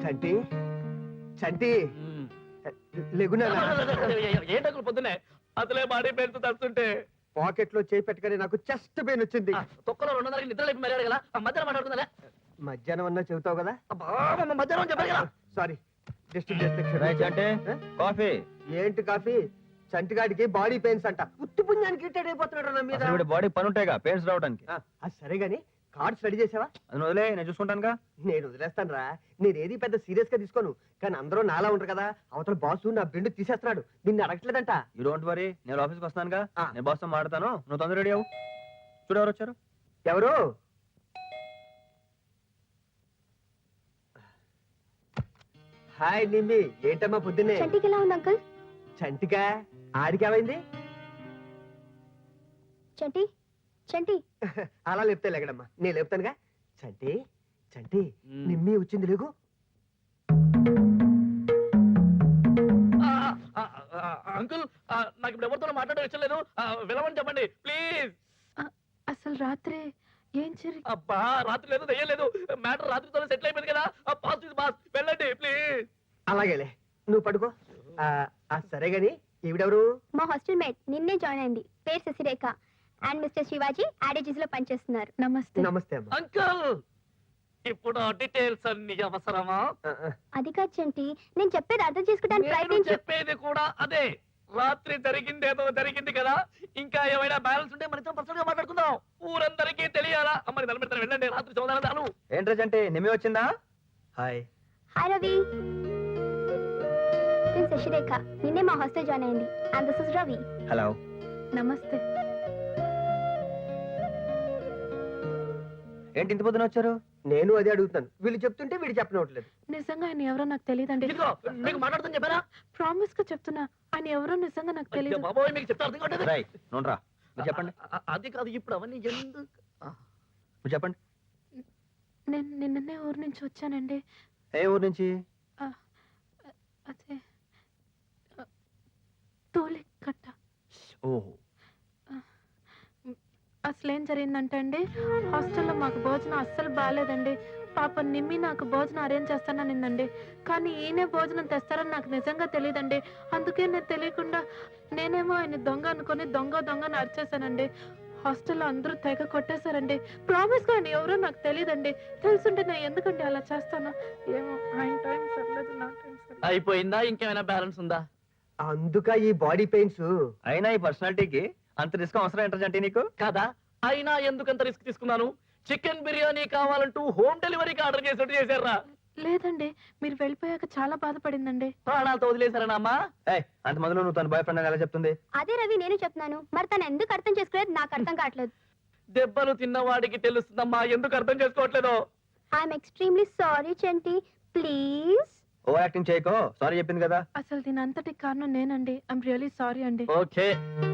చంటి చంటి లేగునా ఏంటో పొద్దునే అసలే బాడీ పెయిన్ తస్తుంటే పాకెట్ లో చేయి పెట్టగానే నాకు చెస్ట్ పెయిన్ వచ్చింది. తొక్కలో 200 నిద్ర లేపి మర్యాద కదా మధ్యాహ్నం మాట్లాడుతుందా? మధ్యాహ్నం అన్నా చెబుతావు కదా. మధ్యాహ్నం చెప్పారు కదా. Sorry coffee. ఏంటి కాఫీ? చంటిగాడికి బాడీ పెయిన్స్ అంట. ఉత్తి పుణ్యానికి ఇట్టేట్ అయిపోతున్నాడు నా మీద. బాడీ పని ఉంటాయిగా పెయిన్స్ రావడానికి. అది సరే గాని కార్డ్స్ రెడీ చేసావా? అది వదిలే, నేను చూసుకుంటానుగా. నేను వదిలేస్తాను రా. నేనేది పెద్ద సీరియస్ గా తీసుకోను. కానీ అందరూ నాలా ఉంటారు కదా. అవతల బాసు నా బెండు తీసేస్తున్నాడు. నిన్ను అడగట్లేదంట. యూ డోంట్ వరీ, నేను ఆఫీస్కి వస్తానుగా. నేను బాస్ తో మాట్లాడతాను, నువ్వు తొందర రెడీ అవ్వు. చూడు ఎవరు వచ్చారు. ఎవరు? హాయ్ నిమ్మి. ఏంటమ్మా పొద్దున్నే? చంటికి ఎలా ఉంది అంకుల్? చంటికా? ఆడికి ఏమైంది? చంటి చంటి అలా లేపితే లేగడమ్మా, నేను లేపుతానుగా. చంటి చంటి నిమ్మి వచ్చింది లేగు. అంకుల్ నాకు ఇప్పుడు ఎవరితో మాట్లాడడం ఇష్టం లేదు, వెళ్ళమని చెప్పండి ప్లీజ్. అసలు రాత్రి ఏం జరిగింది? అబ్బా రాత్రి లేదు దయ్యం లేదు, మ్యాటర్ రాత్రితో సెటిల్ అయిపోయింది కదా. బాస్ వెళ్ళండి ప్లీజ్. అలాగేలే, నువ్వు పడుకో. సరే గాని ఈవిడెవరు? మా హాస్టల్ మేట్ నిన్నే జాయిన్ అయింది. పేరు శశిరేఖ అండ్ మిస్టర్ శివాజీ యాడేజెస్ లో పనిచేస్తున్నారు. నమస్తే. నమస్తే అమ్మా. అంకుల్ ఇప్పుడు డీటెయిల్స్ అన్ని అవసరమా? అది కాదు చంటి, నేను చెప్పేది అర్థం చేసుకోవడానికి నేను ప్రయత్నించు. చెప్పేది కూడా అదే. రాత్రి జరిగింది ఏదో జరిగింది కదా, ఇంకా ఏమైనా బ్యాలెన్స్ ఉంటే మనతో పర్సనల్ గా మాట్లాడుకుందాం. ఊరందరికీ తెలియాలా? అమ్మని నిలబెడతాను, వెళ్ళండి. రాత్రి చదువుతాను. ఏంటంటే నిమ్మి వచ్చిందా? హాయ్. హాయ్ రవి. నేను శశిరేఖ, నిన్నే మా హాస్టల్ జాయిన్ అయింది. And this is Ravi. Hello. నమస్తే. ఏంటి ఇంత పొద్దున వచ్చారు? నేను అదే అడుగుతాను. వీళ్ళు చెప్తుంటే వీడు చెప్పనట్లేదు. నిజంగా ఆయన ఎవరో నాకు తెలియదండి. మీకు మాట్లాడుతుంది చెప్పారా? ప్రామిస్ గా చెప్తున్నా, ఆయన ఎవరో నిజంగా నాకు తెలియదు. బాబోయ్ మీకు చెప్తా అర్థం కావట్లేదు. నోనరా, మీరు చెప్పండి. అది కాదు, ఇప్పుడు అవన్నీ ఎందుకు? మీరు చెప్పండి. నేను నిన్ననే ఊరు నుంచి వచ్చానండి. ఏ ఊరు నుంచి? అదే తోలికట్ట. ఓహో. అసలేం జరిగిందంటే అండి, హాస్టల్లో మాకు భోజనం అస్సలు బాగాలేదండి. పాప నిమ్మి నాకు భోజనం అరేంజ్ చేస్తాననిందండి. కానీ ఈయనే భోజనం తెస్తారని నాకు నిజంగా తెలియదండి. అందుకే నేను తెలియకుండా నేనేమో ఆయన దొంగ అనుకుని దొంగని అరిచేశానండి. హాస్టల్లో అందరూ తెగ కొట్టేశారండి. ప్రామిస్ గా ఆయన ఎవరో నాకు తెలియదండి. తెలుసుంటే నేను ఎందుకంటే అలా చేస్తాను ఏమో. ఆయన టైం సర్లేదు, నా టైం సర్లేదు. అయిపోయిందా? ఇంకేమైనా బ్యాలెన్స్ ఉందా? అందుక ఈ బాడీ పెయిన్స్. అయినా ఈ పర్సనాలిటీకి అంత రిస్క్ అవసరం ఏంటంటే నీకు? కదా, అయినా ఎందుకంత రిస్క్ తీసుకున్నాను? చికెన్ బిర్యానీ కావాలంటూ హోమ్ డెలివరీకి ఆర్డర్ చేసినట్టు చేశారా? లేదండి, మీరు వెళ్ళిపోయాక చాలా బాధపడిందండి. ప్రాణాలతో వదిలేశారనా అమ్మా? అంత మొదలు నువ్వు తన బాయ్ ఫ్రెండ్ అని ఎలా చెప్తుంది? అదే రవి, నేను చెప్తున్నాను. మరి తను ఎందుకు అర్థం చేసుకోలేదు నాకు అర్థం కావట్లేదు. దెబ్బలు తిన్నవాడికి తెలుస్తుందమ్మా ఎందుకు అర్థం చేసుకోవట్లేదు. I'm extremely sorry Chanti, please. ఓ యాక్టింగ్ చేయకో, సారీ చెప్పింది కదా. అసలు దీని అంతటి కారణం నేనండి. ఐఎమ్ రియల్లీ సారీ అండి. ఓకే,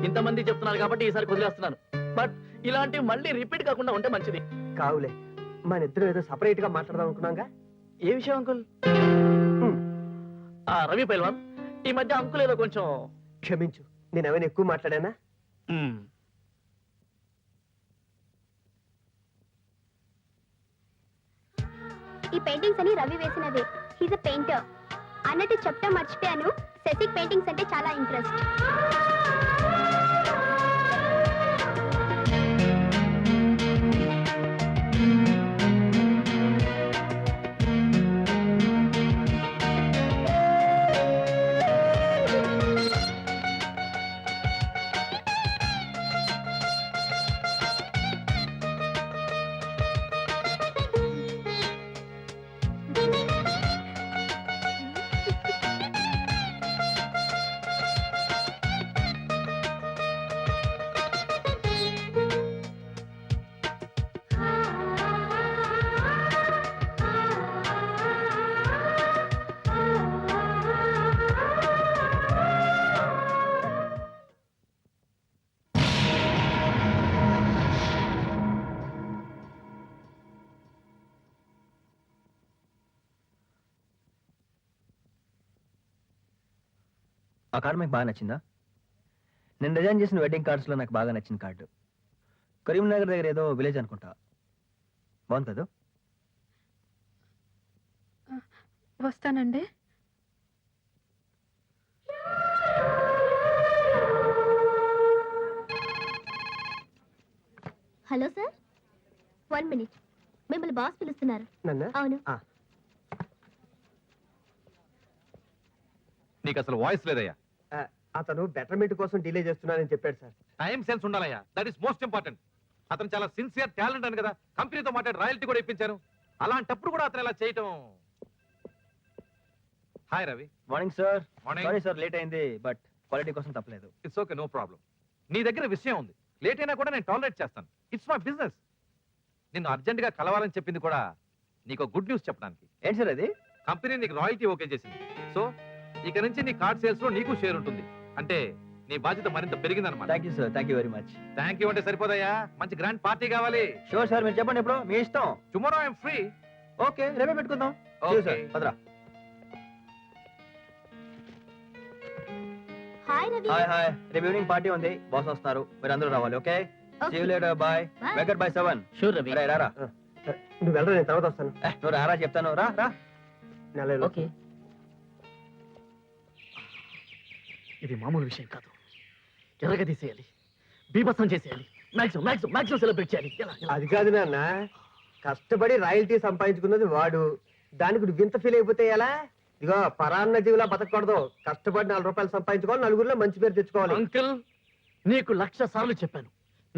ఇంతమంది చెప్తున్నారు కాబట్టి ఈసారి వదిలేస్తున్నాను. బట్ ఇలాంటివి మళ్ళీ రిపీట్ కాకుండా ఉంటే మంచిది. కావులే, మన ఇద్దరు ఏదో సపరేట్ గా మాట్లాడదాం అనుకున్నాగా. ఏ విషయం అంకుల్? రవి పైల్వాన్, ఈ మధ్య అంకుల్ ఏదో కొంచెం. క్షమించు, నేను ఏమైనా ఎక్కువ మాట్లాడానా? ఈ పెయింటింగ్స్ అని రవి వేసినవే. He's a painter. అన్నట్టు చెప్తా మర్చిపోయాను, శశిక్ పెయింటింగ్స్ అంటే చాలా ఇంట్రెస్ట్. ఆ కార్డు మీకు బాగా నచ్చిందా? నేను డిజైన్ చేసిన వెడ్డింగ్ కార్డ్స్లో నాకు బాగా నచ్చిన కార్డు కరీంనగర్ దగ్గర ఏదో విలేజ్ అనుకుంటా. బాగుంది కదా? వస్తానండి. Hello sir, 1 minute. మిమ్మల్ని బాస్ పిలుస్తున్నారు. నన్ను అవును. నీకు అసలు వాయిస్ లేదయ్యా. అతను బెటర్మెంట్ కోసం డిలే చేస్తున్నానని చెప్పాడు సార్. టైం సెన్స్ ఉండాలయ్యా, దట్ ఈస్ మోస్ట్ ఇంపార్టెంట్. అతను చాలా సిన్సియర్ టాలెంట్ అని కదా కంపెనీతో మాట్లాడి రాయల్టీ కూడా ఇప్పించాను. అలాంటప్పుడు కూడా అతను ఇలా చేయటం. Hi Ravi. Morning sir. Morning. Sorry sir, late అయింది, బట్ క్వాలిటీ కోసం తప్పలేదు. It's okay, no problem. నీ దగ్గర విషయం ఉంది, లేట్ అయినా కూడా నేను టాలరేట్ చేస్తాను. It's my business. నిన్ను అర్జెంట్ గా కలవాలని చెప్పింది కూడా నీకు గుడ్ న్యూస్ చెప్పడానికి. ఏంటి సార్ అది? కంపెనీ నీకు రాయల్టీ ఓకే చేసింది. సో ఇక నుంచి నీ కార్డ్ సేల్స్ లో నీకు షేర్ ఉంటుంది. అంటే నీ బాధ్యత మరింత పెరిగిందన్నమాట. Thank you sir, thank you very much. Thank you అంటే సరిపోదయ్యా, మంచి గ్రాండ్ పార్టీ కావాలి. షూర్ సార్, మీరు చెప్పండి ఎప్పుడు, మీ ఇష్టం. Tomorrow I'm free. ఓకే, రేపే పెట్టుకుందాం. Okay. సార్, పదరా. హాయ్ రవి. హాయ్ హాయ్, రేపు ఈవినింగ్ పార్టీ ఉంది, బాస్ వస్తారు, మీరు అందరూ రావాలి. Okay, see you later, bye. Bye. వెకట్ బై 7. షూర్ రవి. రే రారా. నువ్వు వెళ్ళరా, నేను తర్వాత వస్తాను. నువ్వు రారా చెప్తాను, రా రా. నెల ఓకే. ఇది మామూలు విషయం కాదు. ఎర్రగా తీసేయాలి, బీభత్సం చేసేయాలి, మాక్సిమం మాక్సిమం మాక్సిమం సెలబ్రేట్ చేయాలి. ఎలా? అది కాదు నాన్న, కష్టపడి రాయల్టీ సంపాదించుకున్నది వాడు, దానికి నువ్వు వింత ఫీల్ అయిపోతే ఎలా? ఇదిగో పరాన్న జీవులా బతకూడదు. కష్టపడి 4 రూపాయలు సంపాదించుకోవాలి, నలుగురిలో మంచి పేరు తెచ్చుకోవాలి. అంకుల్, నీకు 1,00,000 సార్లు చెప్పాను.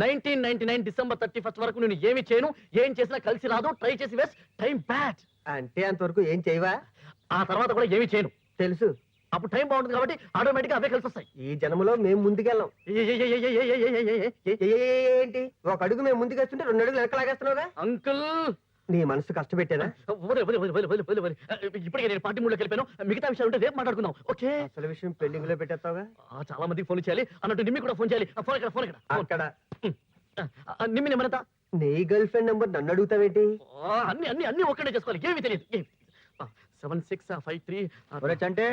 1999 డిసెంబర్ 31 వరకు నేను ఏమి చేయను, ఏం చేసినా కలిసి రాదు, ట్రై చేసి వేస్ట్, టైం బ్యాడ్. అంటే అంతవరకు ఏం చేయవా? ఆ తర్వాత కూడా ఏమి చేయను. తెలుసు. అప్పుడు టైం బాగుంటుంది కాబట్టి ఆటోమేటిక్ గా అవే కలిసి వస్తాయి. ఈ జన్మలో మేము ముందుకెళ్ళాం. ఏంటి, ఒక అడుగు మేము ముందుకేస్తుంటే 2 అడుగులు వెనక లాగేస్తున్నావుగా? అంకుల్, నీ మనసు కష్టపెట్టేనా? ఇప్పటికే నేను పార్టీ మూడ్లోకి వెళ్ళిపోయాను. మిగతా విషయాలు ఉంటే రేపు మాట్లాడుకుందాం. ఓకే? అసలు విషయం పెండింగ్ లో పెట్టేస్తావుగా? చాలా మందికి ఫోన్ చేయాలి అన్నట్టు నిమ్మి కూడా ఫోన్ చేయాలి. ఫోన్ ఇక్కడ, ఫోన్ ఇక్కడ. అక్కడ నిమ్మి నెంబర్ ఎంత? నీ గర్ల్ ఫ్రెండ్ నెంబర్ నన్ను అడుగుతావేంటి? అన్ని అన్ని అన్ని ఒక్కడే చేసుకోవాలి, ఏమీ తెలియదు. 7653. ఒరే చంటే,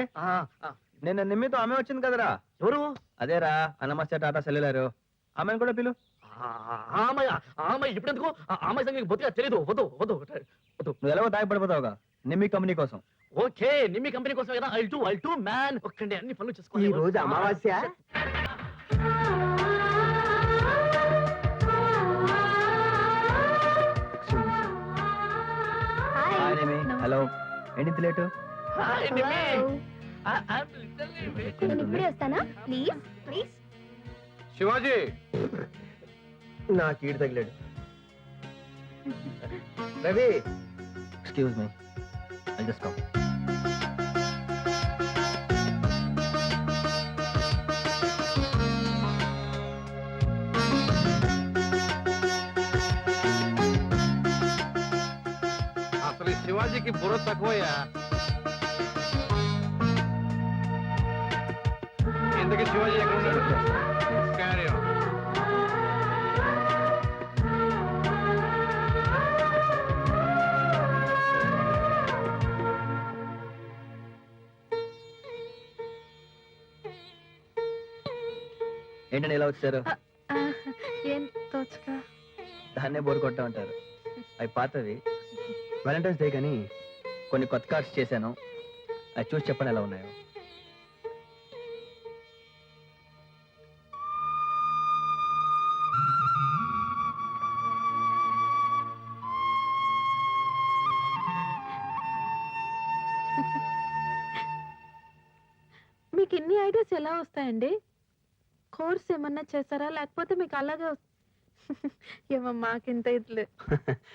నేను నిమ్మితో ఆమె వచ్చింది కదరా. ఎవరు? అదేరా, నమస్తే టాటా సెల్యులారు. ఆమెను కూడా పిలు. ఆమె ఇప్పుడెందుకు? ఆమె సంగతి బొత్తిగా తెలీదు. వద్దు వద్దు వద్దు. నువ్వు ఎలాగో తాగిపడిపోతావుగా నిమ్మి కంపెనీ కోసం. ఓకే, నిమ్మి కంపెనీ కోసం కదా. I'll two man. ఒక్కండి అన్ని పనులు ఈ చేసుకోవాలి. రోజు అమావాస్య. హాయ్ నిమ్మి. హలో, ఏంటి లేటు? హాయ్ నిమ్మి. నేను ఇప్పుడే వస్తానా? Please please. శివాజీ, నాకు ఈడు తగిలాడు. Ravi, excuse me, I just come. అసలు ఈ శివాజీకి బుర్ర తక్కువయ్యా. ఎందుకు శివాజీ ఎక్కడ ఉన్నాడు? Carry on. ఏంటని ఇలా వచ్చారు? ఏం తోచగా. దాన్నే బోరు కొట్టా ఉంటారు. అవి పాతవి, వ్యాలంటైన్స్ డే కానీ కొన్ని కొత్త కార్డ్స్ చేశాను, అది చూసి చెప్పండి ఎలా ఉన్నాయో. మీకు ఇన్ని ఐడియాస్ ఎలా వస్తాయండి? కోర్స్ ఏమన్నా చేస్తారా, లేకపోతే మీకు అలాగే ఏమో మాకింత ఇదిలే.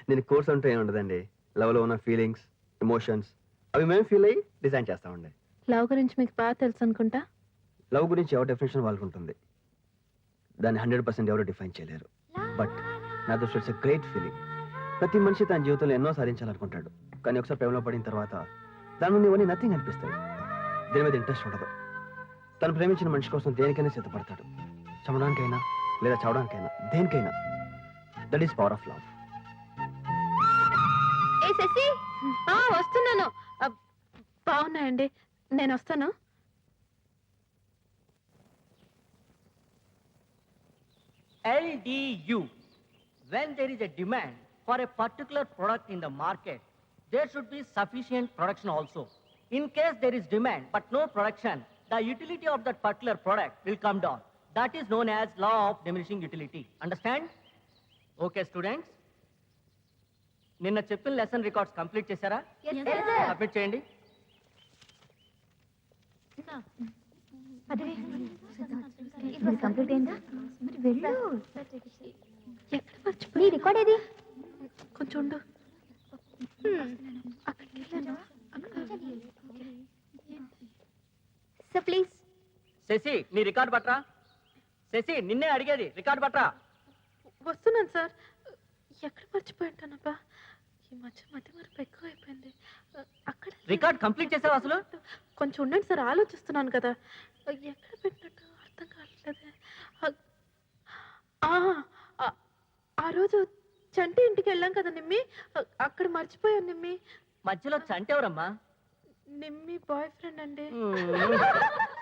నేను కోర్స్ అంటే ఏమి ఉండదండి. లవ్లో ఉన్న ఫీలింగ్స్, ఎమోషన్స్ అవి మేము ఫీల్ అయ్యి డిజైన్ చేస్తామండి. లవ్ గురించి మీకు బాగా తెలుసు అనుకుంటా. లవ్ గురించి ఎవరి డెఫినేషన్ వాళ్ళకు ఉంటుంది, దాన్ని 100% ఎవరు డిఫైన్ చేయలేరు. బట్ నా దృష్టి ఇట్స్ గ్రేట్ ఫీలింగ్. ప్రతి మనిషి తన జీవితంలో ఎన్నో సాధించాలనుకుంటాడు, కానీ ఒకసారి ప్రేమలో పడిన తర్వాత దాని ముందు ఇవన్నీ నథింగ్ అనిపిస్తాయి. దేని మీద ఇంట్రెస్ట్ ఉండదు. తను ప్రేమించిన మనిషి కోసం దేనికైనా సిద్ధపడతాడు, చమడానికైనా లేదా చవడానికైనా, దేనికైనా. That is power of love. ఏ శశి, వస్తున్నాను. బాగున్నాయండి, నేను వస్తాను. LDU. When there is a demand for a particular product in the market, there should be sufficient production also. In case there is demand but no production, the utility of that particular product will come down. That is known as law of diminishing utility. Understand? Okay, students. నిన్న చెప్పిన lesson records complete చేశారా? Submit చేయండి. Complete అయిందా? మరి వెళ్ళు. ఎక్కడ మర్చిపోయి నీ రికార్డ్ ఏది? కొంచెం ఉండు. అక్కడికి వెళ్ళాను. So please. శశి నీ రికార్డ్ పట్రా. శశి నిన్నే అడిగేది, రికార్డ్ పట్రా. వస్తున్నాను సార్. ఎక్కడ మర్చిపోయి ఉంటానబ్బా. ఈ మధ్య మరపు ఎక్కువ అయిపోయింది. అక్కడ రికార్డ్ కంప్లీట్ చేసావా అసలు? కొంచెం ఉండండి సార్, ఆలోచిస్తున్నాను కదా. ఎక్కడ పెట్టినట్టు అర్థం కావట్లేదే. ఆ రోజు చంటి ఇంటికి వెళ్ళాం కదా నిమ్మి, అక్కడ మర్చిపోయాను నిమ్మి. మధ్యలో చంటి ఎవరమ్మా? నిమ్మి బాయ్ ఫ్రెండ్ అండి.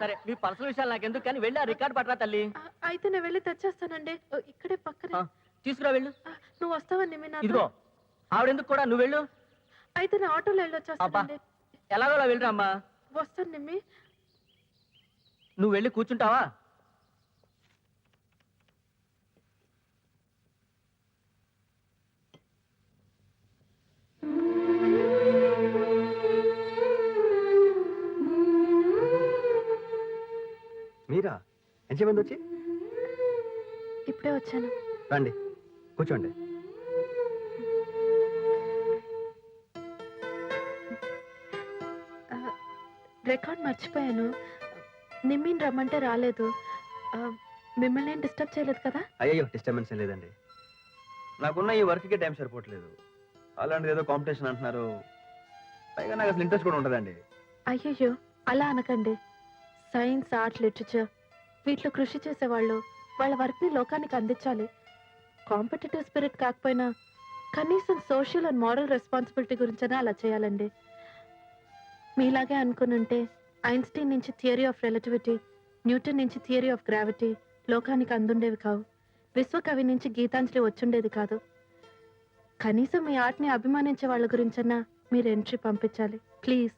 సరే మీ పర్సనల్ విషయాలు నాకెందుకు, కానీ వెళ్ళి ఆ రికార్డ్ పట్రా తల్లి. అయితే నేను వెళ్ళి తెచ్చేస్తానండి. ఇక్కడే పక్కనే. తీసుకురా వెళ్ళు. నువ్వు వస్తావా నిమ్మి? ఇదిగో ఆవిడెందుకు కూడా, నువ్వు వెళ్ళు. అయితే నేను ఆటోలో అబ్బా వెళ్ళొచ్చేస్తానండి. ఎలాగో వెళ్ళరా అమ్మా. వస్తాను నిమ్మి. నువ్వు వెళ్ళి కూర్చుంటావా? మీరా ఎంతసేపు వచ్చి? ఇప్పుడే వచ్చాను. రండి కూర్చోండి. రికార్డ్ మర్చిపోయాను. నిమ్మిని రమ్మంటే రాలేదు. మిమ్మల్ని ఏం డిస్టర్బ్ చేయలేదు కదా? అయ్యో డిస్టర్బెన్స్ లేదండి. నాకున్న ఈ వర్క్కి టైం సరిపోవట్లేదు. అలాంటిది ఏదో కాంపిటీషన్ అంటున్నారు. పైగా నాకు అసలు ఇంట్రెస్ట్ కూడా ఉంటుందండి. అయ్యయ్యో అలా అనకండి. సైన్స్, ఆర్ట్, లిటరేచర్ వీటిలో కృషి చేసేవాళ్ళు వాళ్ళ వర్క్ని లోకానికి అందించాలి. కాంపిటేటివ్ స్పిరిట్ కాకపోయినా కనీసం సోషల్ అండ్ మారల్ రెస్పాన్సిబిలిటీ గురించైనా అలా చేయాలండి. మీలాగే అనుకునుంటే ఐన్స్టీన్ నుంచి థియరీ ఆఫ్ రిలేటివిటీ, న్యూటన్ నుంచి థియరీ ఆఫ్ గ్రావిటీ లోకానికి అందుండేవి కావు. విశ్వకవి నుంచి గీతాంజలి వచ్చుండేది కాదు. కనీసం మీ ఆర్ట్ని అభిమానించే వాళ్ళ గురించన్నా మీరు ఎంట్రీ పంపించాలి ప్లీజ్.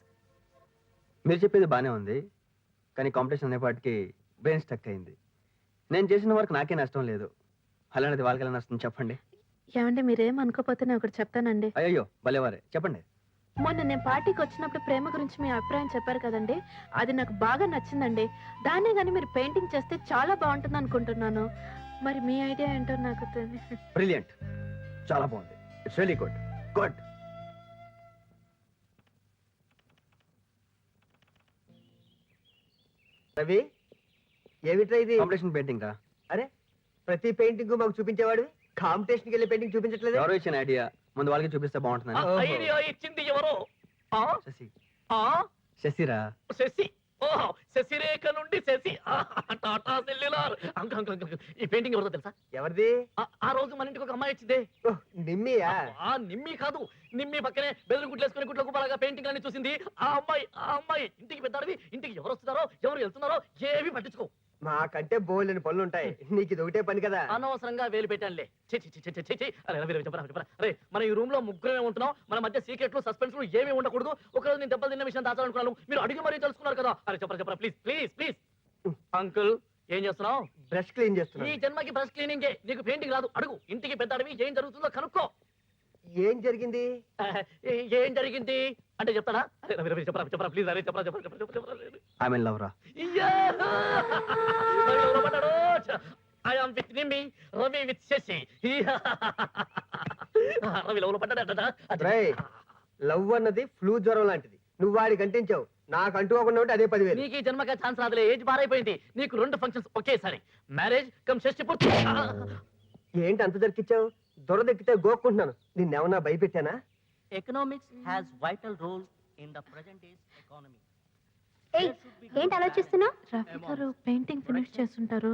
మీరు చెప్పేది బాగానే ఉంది, కానీ కాంపిటీషన్ అనేపాటికి బ్రెయిన్ స్టక్ అయింది. నేను చేసిన వర్క్ నాకే నష్టం లేదు, అలాంటిది వాళ్ళకి ఎలా నష్టం చెప్పండి. ఏమంటే మీరేం అనుకోపోతే నేను ఒకటి చెప్తానండి. అయ్యో భలేవారే, చెప్పండి. మొన్న నేను పార్టీకి వచ్చినప్పుడు ప్రేమ గురించి మీ అభిప్రాయం చెప్పారు కదండి, అది నాకు బాగా నచ్చిందండి. దాన్నే కానీ మీరు పెయింటింగ్ చేస్తే చాలా బాగుంటుంది అనుకుంటున్నాను. మరి మీ ఐడియా ఏంటో నాకు తెలియదు. బ్రిలియంట్, చాలా బాగుంది. It's really good. Good. Ravi, ఏమిట్రా ఇది? కాంపిటీషన్ పెయింటింగ్ రా. అరే, ప్రతి పెయింటింగ్ మాకు చూపించేవాడు, కాంపిటీషన్కి వెళ్ళి పెయింటింగ్ చూపించట్లేదు. ఎవరో ఇచ్చిన ఐడియా, ముందు వాళ్ళకి చూపిస్తే బాగుంటుందని. ఓహో. ఐడియా ఇచ్చింది ఎవరో? ఆ? శశి. ఆ? శశిరా. శశి. ఓహో, శశిరేఖ నుండి శశి. టాటా సెల్యులార్. ఈ పెయింటింగ్ ఎవరిదో తెలుసా? ఎవరిది? ఆ రోజు మన ఇంటికి ఒక అమ్మాయి వచ్చిందే. ఓహ్, నిమ్మియా? నిమ్మి కాదు, నిమ్మి పక్కనే బెదిరి గుడ్లు వేసుకుని గుడ్ల కుప్పలాగా పెయింటింగ్ అన్ని చూసింది ఆ అమ్మాయి. ఇంటికి పెద్దాడివి, ఇంటికి ఎవరు వస్తున్నారో ఎవరు వెళ్తున్నారో ఏవి పట్టించుకో. మాకంటే బోల్డెని పనులు ఉంటాయి, నీకు ఇది ఒకటే పని కదా. అనవసరంగా వేలు పెట్టానులే. అరే మనం ఈ రూమ్ లో ముగ్గురమే ఉంటున్నాం, మన మధ్య సీక్రెట్లు సస్పెన్స్లు ఏమీ ఉండకూడదు. ఒకరోజు నేను దెబ్బలు తిన్న విషయం దాచాలనుకున్నాను, మీరు అడిగి మరీ తెలుసుకున్నారు కదా. అరే చెప్పరా ప్లీజ్ ప్లీజ్ ప్లీజ్. అంకుల్ ఏం చేస్తున్నావు? బ్రష్ క్లీన్ ఈ చేస్తున్నా. జన్మకి బ్రష్ క్లీనింగే, నీకు పెయింటింగ్ రాదు. అడుగు, ఇంటికి పెద్దాడివి, ఏం జరుగుతుందో కనుక్కో. ఏం జరిగింది? ఏం జరిగింది అంటే చెప్తాడా? అరే రవి చెప్పరా ప్లీజ్. అరే చెప్పరా. ఐ మీన్ లవ్ రా. I am with Nimi, Ravi with Shashi. Ravi love లో పడ్డాడట. రేయ్, లవ్ అన్నది ఫ్లూ జ్వరం లాంటిది. నువ్వు వాడికి అంటించావు, నాకు అంటుకోకుండా ఉంటే అదే 10,000. నీకు ఈ జన్మగా ఛాన్స్ రాదులే, ఏజ్ బారైపోయింది. నీకు 2 ఫంక్షన్స్ ఒకేసారి, మ్యారేజ్ కమ్ షష్టి పూర్తి. ఏంటి అంత దొరికిచ్చావు? దొరదెక్కితే గోక్కుంటున్నాను. నిన్నేమన్నా భయపెట్టానా? Economics has vital role in the present days economy. ఏయ్, ఏంటి ఆలోచిస్తున్నావు? రవి గారు పెయింటింగ్ ఫినిష్ చేస్తుంటారు,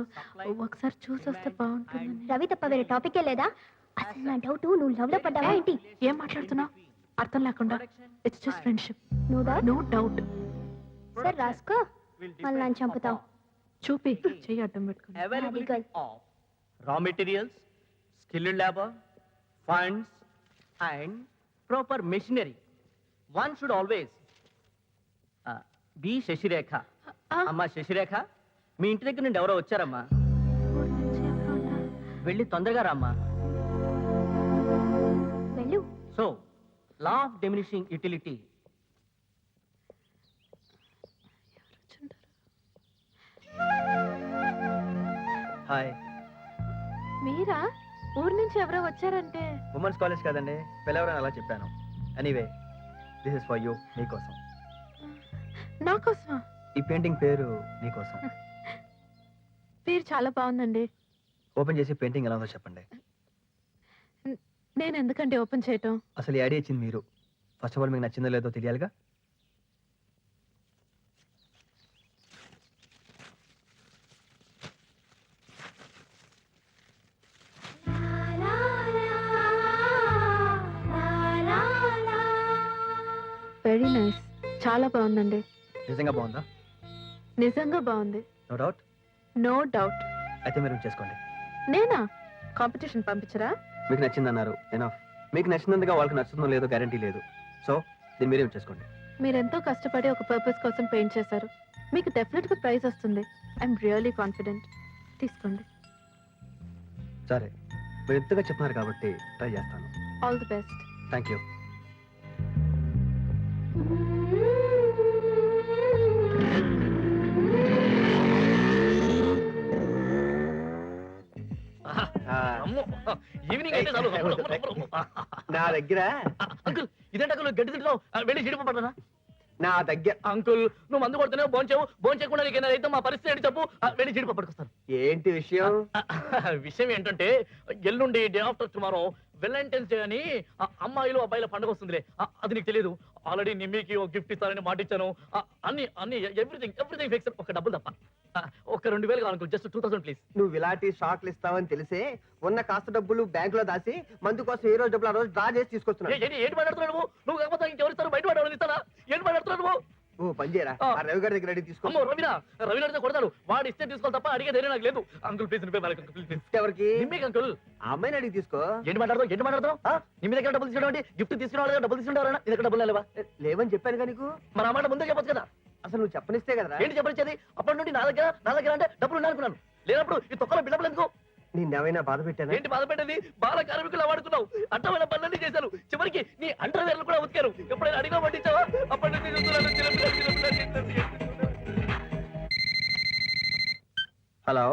ఒకసారి చూసి వస్తే బాగుంటుంది. రవి తప్ప వేరే టాపికే లేదా? అసలు నా డౌట్, నువ్వు లవ్ లో పడ్డావా ఏంటి? ఏం మాట్లాడుతున్నావు అర్థం లేకుండా? It's just friendship, no no doubt. సరే రాసుకో, మళ్ళీ నన్ను చంపుతావు. చూపి చెయ్యి అడ్డం పెట్టుకుని. Availability of raw materials, skilled labor, funds, and proper machinery. One should always be Sasirekha. ఆ, అమ్మా శశిరేఖ, మీ ఇంటి దగ్గర నుండి ఎవరో వచ్చారమ్మా. ఊరు నుంచి ఎవరో ఉన్నారు. వెళ్ళి తొందరగా రామ్మా. వెళ్ళు. So law of diminishing utility. కూర్చుంటారు. హాయ్. మీరా? ఊరు నుంచి ఎవరో వచ్చారంటే ఉమెన్స్ కాలేజ్ కదండి, పిలవరని అలా చెప్పాను. Anyway, this is for you, నీకోసం. నా కోసమా? ఈ పెయింటింగ్ పేరు నీకోసం. పేరు చాలా బాగుందండి. ఓపెన్ చేసి పెయింటింగ్ ఎలా ఉందో చెప్పండి. నేను ఎందుకంటే ఓపెన్ చేయటం? అసలు ఈ ఐడియా ఇచ్చింది మీరు. ఫస్ట్ ఆఫ్ ఆల్ మీకు నచ్చిందో లేదో తెలియాలిగా. Very nice. చాలా బాగుందండి. నిజంగా బాగుందా? నిజంగా బాగుంది. No doubt. No doubt. అయితే మీరు చేసుకోండి. నేనా? కాంపిటీషన్ పంపించరా? మీకు నచ్చిందన్నారు, ఎనఫ్. మీకు నచ్చినందుగా వాళ్ళకి నచ్చుతుందో లేదో గ్యారంటీ లేదు. సో దీన్ని మీరేం చేసుకోండి. మీరెంతో కష్టపడి ఒక పర్పస్ కోసం పెయింట్ చేశారు. మీకు డెఫినెట్ గా ప్రైజ్ వస్తుంది. I'm really confident. తీసుకోండి. సరే, మీరు ఎంతగా చెప్తున్నారు కాబట్టి ట్రై చేస్తాను. All the best. Thank you. అమ్మో, ఈవినింగ్ అయితే చాలు. రమ్ము, రమ్ము, రమ్ము, రమ్ము. నా దగ్గర అంకుల్, ఇదేంటి అంకుల్ గడ్డి తింటున్నావు? వెళ్ళి జీడిపడ్డా. నా దగ్గర అంకుల్, నువ్వు మందు కొడుతున్నావు, భోంచేవు చేయకుండా నీకు అయితే మా పరిస్థితి ఏంటి చెప్పు. వెళ్ళి జీడిపప్పు పట్టుకొస్తాను. ఏంటి విషయం? విషయం ఏంటంటే, ఎల్లుండి day after tomorrow Valentine's day అని అమ్మాయిలు అబ్బాయిల పండుగ వస్తుందిలే. అది నీకు తెలియదు. ఆల్రెడీ నిమ్మికి ఒక గిఫ్ట్ ఇస్తానని మాట ఇచ్చాను. అన్ని అన్ని ఎవ్రీథింగ్ ఫిక్స్. ఒక డబ్బులు తప్ప. ఒక 2000 కావాలి, జస్ట్ 2000 ప్లీజ్. నువ్వు ఇలాంటి షాక్లు ఇస్తావని తెలిసే ఉన్న కాస్త డబ్బులు బ్యాంక్ లో దాసి మందు కోసం ఏ రోజు డబ్బులు ఆ రోజు డ్రా చేసి తీసుకొస్తున్నావు. ఏంటి మాట్లాడుతున్నావు నువ్వు? నువ్వు కాకపోతే ఇంకెవరు ఇస్తారు? బయట వాడు ఇస్తారా? ఏంటి మాట్లాడుతున్నావు నువ్వు? ఓ పని చేయరా, ఆ. ఆ రవి గారి దగ్గర అడిగి తీసుకో. అమ్మో, రవి అడిగితే కొడతాడు. వాడు ఇస్తే తీసుకోవాలి తప్ప అడిగే ధైర్యం నాకు లేదు. Uncle please, please. ఎవరికి? నిమ్మికి అంకుల్. ఆ అమ్మాయిని అడిగి తీసుకో. ఏంటి మాట్లాడుతావు? నీ దగ్గర డబ్బులు తీసుకోవడం, గిఫ్ట్ తీసుకున్న వాళ్ళ దగ్గర డబ్బులు తీసుకుంటారా? నీ దగ్గర డబ్బులు లేవా? లేవని చెప్పాను కదా నీకు. మరి ఆ మాట ముందే చెప్పొచ్చు కదా. అసలు నువ్వు చెప్పనిస్తే కదరా. ఏంటి చెప్పొచ్చేది? అప్పటి నుండి నా దగ్గర అంటే డబ్బులు ఉన్నాయనుకున్నాను. లేనప్పుడు ఈ తొక్కలో బిడ్డలు ఎందుకు? నిన్నేమైనా బాధ పెట్టానా? ఏంటి బాధ పెట్టేది? బాల కార్మికులు వాడుకున్నావు. అడ్డమైన పనులన్నీ చేశాను. చివరికి నీ అండర్వేర్లు కూడా ఉతికారు. ఎప్పుడైనా అడిగా పట్టించావా? అప్పటి నుంచి చూస్తున్నాను. చిన్నపిల్ల. హలో.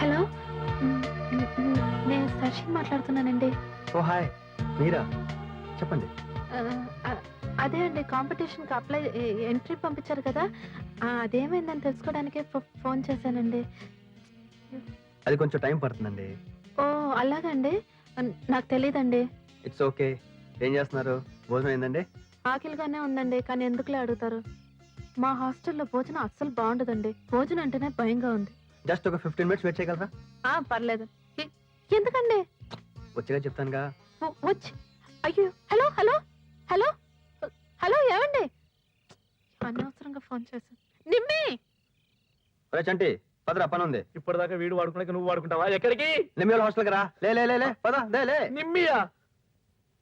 హలో, నేను శశి మాట్లాడుతున్నానండి. ఓ హాయ్, మీరా? చెప్పండి. అదే అండి, కాంపిటీషన్కి ఎంట్రీ పంపించారు కదా, అదేమైందని తెలుసుకోవడానికే ఫోన్ చేశానండి. అది కొంచెం టైం పడుతుందండి. ఓ అలాగండి, నాకు తెలియదండి. It's okay. ఏం చేస్తున్నారు? భోజనం ఏందండి? ఆకలిగానే ఉందండి, కానీ ఎందుకులే అడుగుతారు? మా హాస్టల్లో భోజనం అస్సలు బాగుండదండి. భోజనం అంటేనే భయంగా ఉంది. జస్ట్ ఒక 15 minutes వెయిట్ చేయగలరా? పర్లేదు. ఎందుకండి? వచ్చేగా చెప్తానుగా. వచ్చి అయ్యో, హలో హలో హలో హలో, ఏమండి? అనవసరంగా ఫోన్ చేశాను. నిమ్మి, ఒరే చంటి, పదరా, పని ఉంది. ఇప్పటిదాకా వీడు వాడుకున్నాక నువ్వు వాడుకుంటావా? ఎక్కడికి? నిమ్మల హాస్టల్కి రా. లే లే లే లే, పద లే. నిమ్మియా?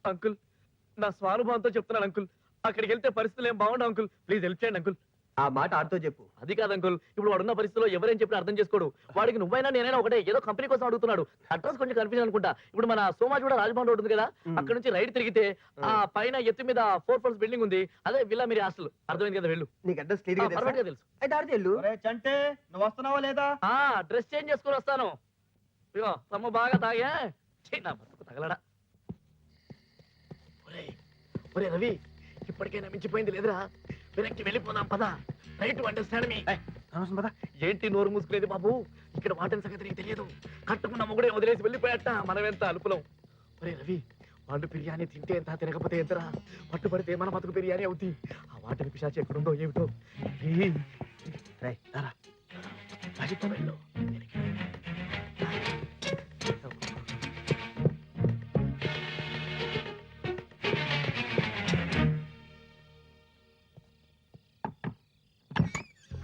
అంకుల్, నా స్వానుభవంతో చెప్తున్నాను అంకుల్. అక్కడికి వెళ్తే పరిస్థితులు ఏం బాగుండవు అంకుల్. ప్లీజ్ హెల్ప్ చేయండి అంకుల్. ఆ మాట ఆడుతో చెప్పు. అది కాదు అంకుల్, ఇప్పుడు వాడున్న పరిస్థితిలో ఎవరేం చెప్పినా అర్థం చేసుకోడు. వాడికి నువ్వైనా నేనైనా ఒకటే, ఏదో కంపెనీ కోసం అడుగుతున్నాడు. అడ్రస్ కొంచెం కన్ఫ్యూజన్ అనుకుంటా. ఇప్పుడు మన సోమాజ్ కూడా రాజభవన్ రోడ్ ఉంది కదా, అక్కడ నుంచి రైట్ తిరిగితే ఆ పైన ఎత్తు మీద 4 floors బిల్డింగ్ ఉంది. అదే విల్లా మీరు హాస్టల్. అర్థమైంది కదా? వెళ్ళు. నీకు అడ్రస్ క్లియర్ గా పర్ఫెక్ట్ గా తెలుసు. అయితే ఆడితే వెళ్ళు. చంటే, నువ్వు వస్తున్నావా లేదా? డ్రెస్ చేంజ్ చేసుకొని వస్తాను. ఇగో రమ్మ బాగా తాగా. నా బతుకు తగలడా. ఒరే రవి, ఇప్పటికైనా మించిపోయింది లేదురా. వెనక్కి వెళ్ళిపోదాం పద. రైట్ అండర్స్టాండ్ మీ. ఏంటి నోరు మూసుకునేది బాబు? ఇక్కడ వాటిని సంగతి నీకు తెలియదు. కట్టుకున్న మొగుడే వదిలేసి వెళ్ళిపోయాట. మనమెంత అలుపులం. ఒరే రవి, వాళ్ళు బిర్యానీ తింటే ఎంత, తినకపోతే ఎంతరా? పట్టుబడితే మన బతుకు బిర్యానీ అవుతుంది. ఆ వాటిని పిశాచి ఎక్కడుందో ఏమిటో. వెళ్ళు.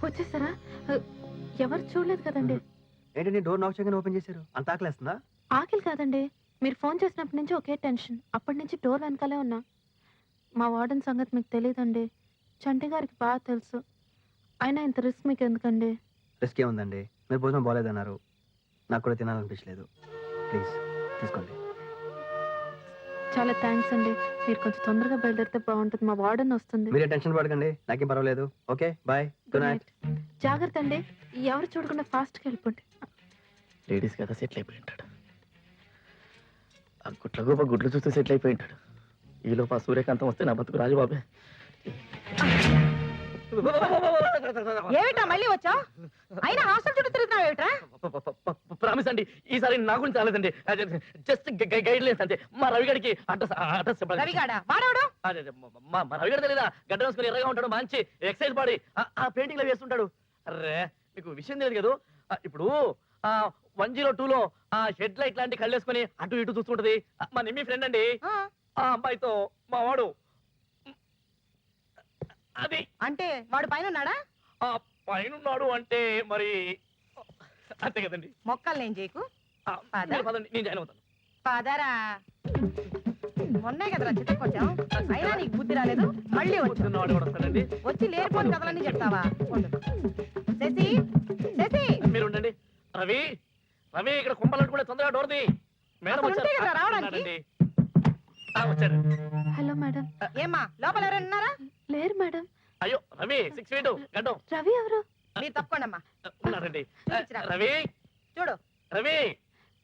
వచ్చేసారా? ఎవరు చూడలేదు కదండి. ఏంటండి డోర్ నాక్ చేయగానే ఓపెన్ చేశారు? అంత ఆకలేస్తుందా? ఆకలి కాదండి, మీరు ఫోన్ చేసినప్పటి నుంచి ఒకే టెన్షన్. అప్పటి నుంచి డోర్ వెనకాలే ఉన్నా. మా వార్డెన్ సంగతి మీకు తెలియదండి. చంటి గారికి బాగా తెలుసు. అయినా ఇంత రిస్క్ మీకు ఎందుకండి? రిస్క్ ఏముందండి, మీరు భోజనం బాగాలేదన్నారు, నాకు కూడా తినాలనిపించలేదు. ప్లీజ్ తీసుకోండి. చాలా థ్యాంక్స్ అండి. మీరు కొంచెం తొందరగా బయలుదేరితే బాగుంటుంది. మా వార్డెన్ వస్తుంది. మీరే టెన్షన్ పడకండి, నాకేం పర్వాలేదు. Okay bye, good night. జాగ్రత్త అండి. ఎవరు చూడకుండా ఫాస్ట్గా వెళ్ళిపోండి. లేడీస్ కదా సెటిల్ అయిపోయి ఉంటాడు. ఆ గుట్ల గోప గుడ్లు చూస్తే సెటిల్ అయిపోయి ఉంటాడు. ఈలోపు ఆ సూర్యకాంతం వస్తే నా బతుకు రాజుబాబే. ఏమిటా మళ్ళీ వచ్చావు? అయినా హాస్టల్ చుట్టూ తిరుగుతున్నావు ఏమిట్రా? ప్రామిస్ అండి, ఈసారి నా గురించి రాలేదండి. జస్ట్ గైడ్ లైన్స్ అంతే. మా రవిగడికి అడ్రస్ చెప్పాలి. రవిగాడా వాడవడు? మా రవిగడ తెలీదా? గడ్డ వేసుకుని ఎర్రగా ఉంటాడు, మంచి ఎక్సైజ్ బాడీ, ఆ పెయింటింగ్ లో వేస్తుంటాడు. అర్రే మీకు విషయం తెలియదు కదా, ఇప్పుడు 102లో ఆ హెడ్ లైట్ లాంటి కళ్ళు వేసుకుని అటు ఇటు చూస్తుంటది మా నిమ్మి ఫ్రెండ్ అండి. ఆ అమ్మాయితో మా వాడు అది అంటే వాడు పైన ఉన్నాడా? ఆ పైనున్నాడు అంటే మరి అంతే కదండి. మొక్కలు నేను చేయకు. మీరు పదండి, నేను జాయిన్ అవుతాను. పదరా. మొన్నే కదరా చిత్తకొచ్చాం, అయినా నీకు బుద్ధి రాలేదు. మళ్ళీ వచ్చి వాడు కూడా వస్తాడండి. వచ్చి లేనిపోని కథలన్నీ చెప్తావా? ఉండు. శశి, శశి, మీరు ఉండండి. రవి, రవి ఇక్కడ కుంపలంటుకుంటే తొందరగా డోర్ది. మేడం అసలు ఉంటే కదా వచ్చారు. రావడానికి? వచ్చారు. Hello madam. ఏమ్మా లోపల ఎవరైనా ఉన్నారా? లేరు మేడం. అయ్యో రవి 6 feet గడ్డం రవి ఎవరు? మీరు తప్పకుండా ఉన్నారండి. చూపించురా. రవి, చూడు. రవి